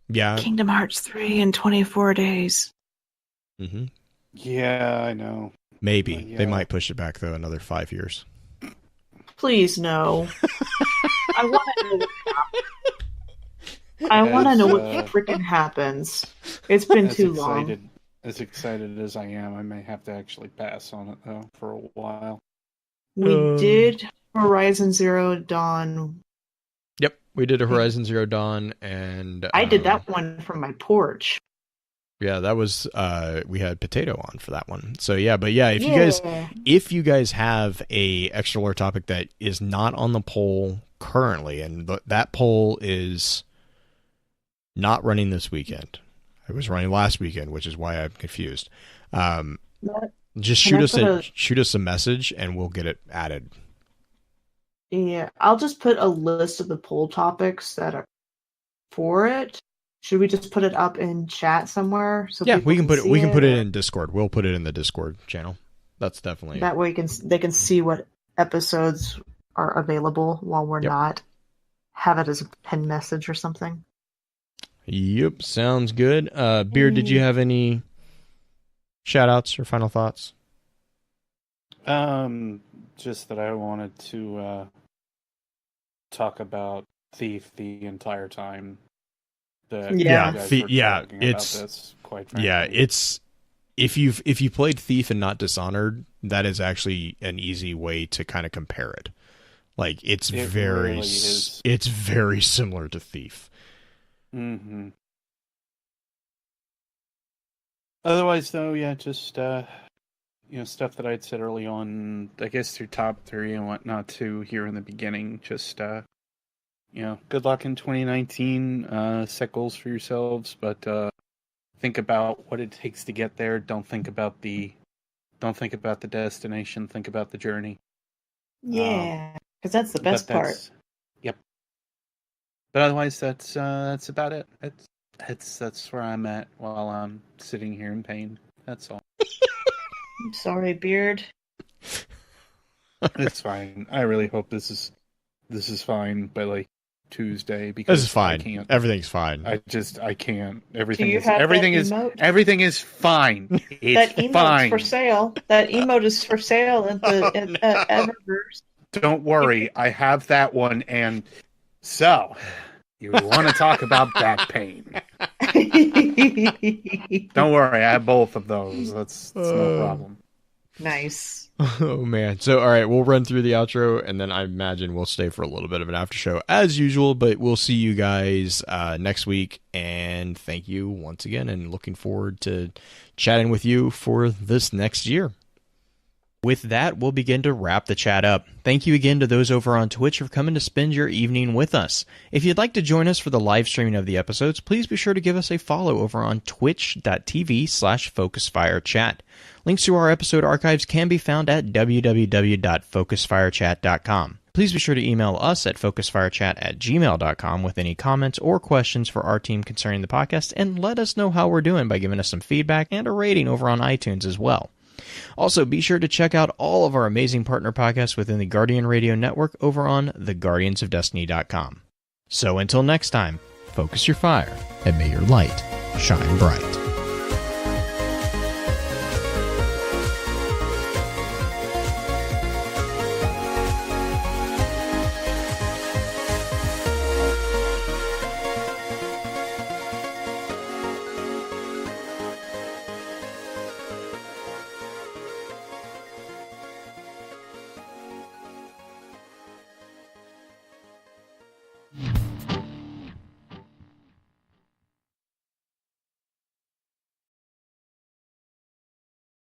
Yeah. Kingdom Hearts 3 in 24 days. Mm-hmm. Yeah, I know. Maybe. Yeah. They might push it back, though, another 5 years. Please, no. I want to know what happens. I want to know what freaking happens. It's been too long. As excited as I am, I may have to actually pass on it, though, for a while. We did Horizon Zero Dawn. Yep, we did a Horizon Zero Dawn, and I did that one from my porch. Yeah, that was we had Potato on for that one. So yeah, but yeah, if you guys have a extra lore topic that is not on the poll currently, and that poll is not running this weekend. It was running last weekend, which is why I'm confused. Just shoot us a message and we'll get it added. Yeah, I'll just put a list of the poll topics that are for it. Should we just put it up in chat somewhere? So yeah, we can put it in Discord. We'll put it in the Discord channel. That's definitely that way. They can see what episodes are available while we're not, have it as a pin message or something. Yep, sounds good. Beard, did you have any shout-outs or final thoughts? Just that I wanted to talk about Thief the entire time. That you guys were talking about this, quite frankly. Yeah, it's if you played Thief and not Dishonored, that is actually an easy way to kind of compare it. Like it's very similar to Thief. Mm-hmm. Otherwise, though, yeah, just stuff that I'd said early on. I guess through top 3 and whatnot too. Here in the beginning, just good luck in 2019. Set goals for yourselves, but think about what it takes to get there. Don't think about the destination. Think about the journey. Yeah, because that's the best part. Yep. But otherwise, that's about it. That's where I'm at while I'm sitting here in pain. That's all. I'm sorry, Beard. It's fine. I really hope this is fine by like Tuesday, because this is fine. I can't. Everything's fine. I can't. Everything is fine. It's that emote's fine. for sale. That emote is for sale at the Eververse. Don't worry, I have that one. And so, you want to talk about back pain? Don't worry, I have both of those. That's no problem. Nice. Oh man. So all right, we'll run through the outro, and then I imagine we'll stay for a little bit of an after show as usual, but we'll see you guys next week, and thank you once again, and looking forward to chatting with you for this next year. With that, we'll begin to wrap the chat up. Thank you again to those over on Twitch for coming to spend your evening with us. If you'd like to join us for the live streaming of the episodes, please be sure to give us a follow over on twitch.tv/FocusFireChat. Links to our episode archives can be found at www.focusfirechat.com. Please be sure to email us at focusfirechat@gmail.com with any comments or questions for our team concerning the podcast, and let us know how we're doing by giving us some feedback and a rating over on iTunes as well. Also, be sure to check out all of our amazing partner podcasts within the Guardian Radio Network over on theguardiansofdestiny.com. So until next time, focus your fire, and may your light shine bright.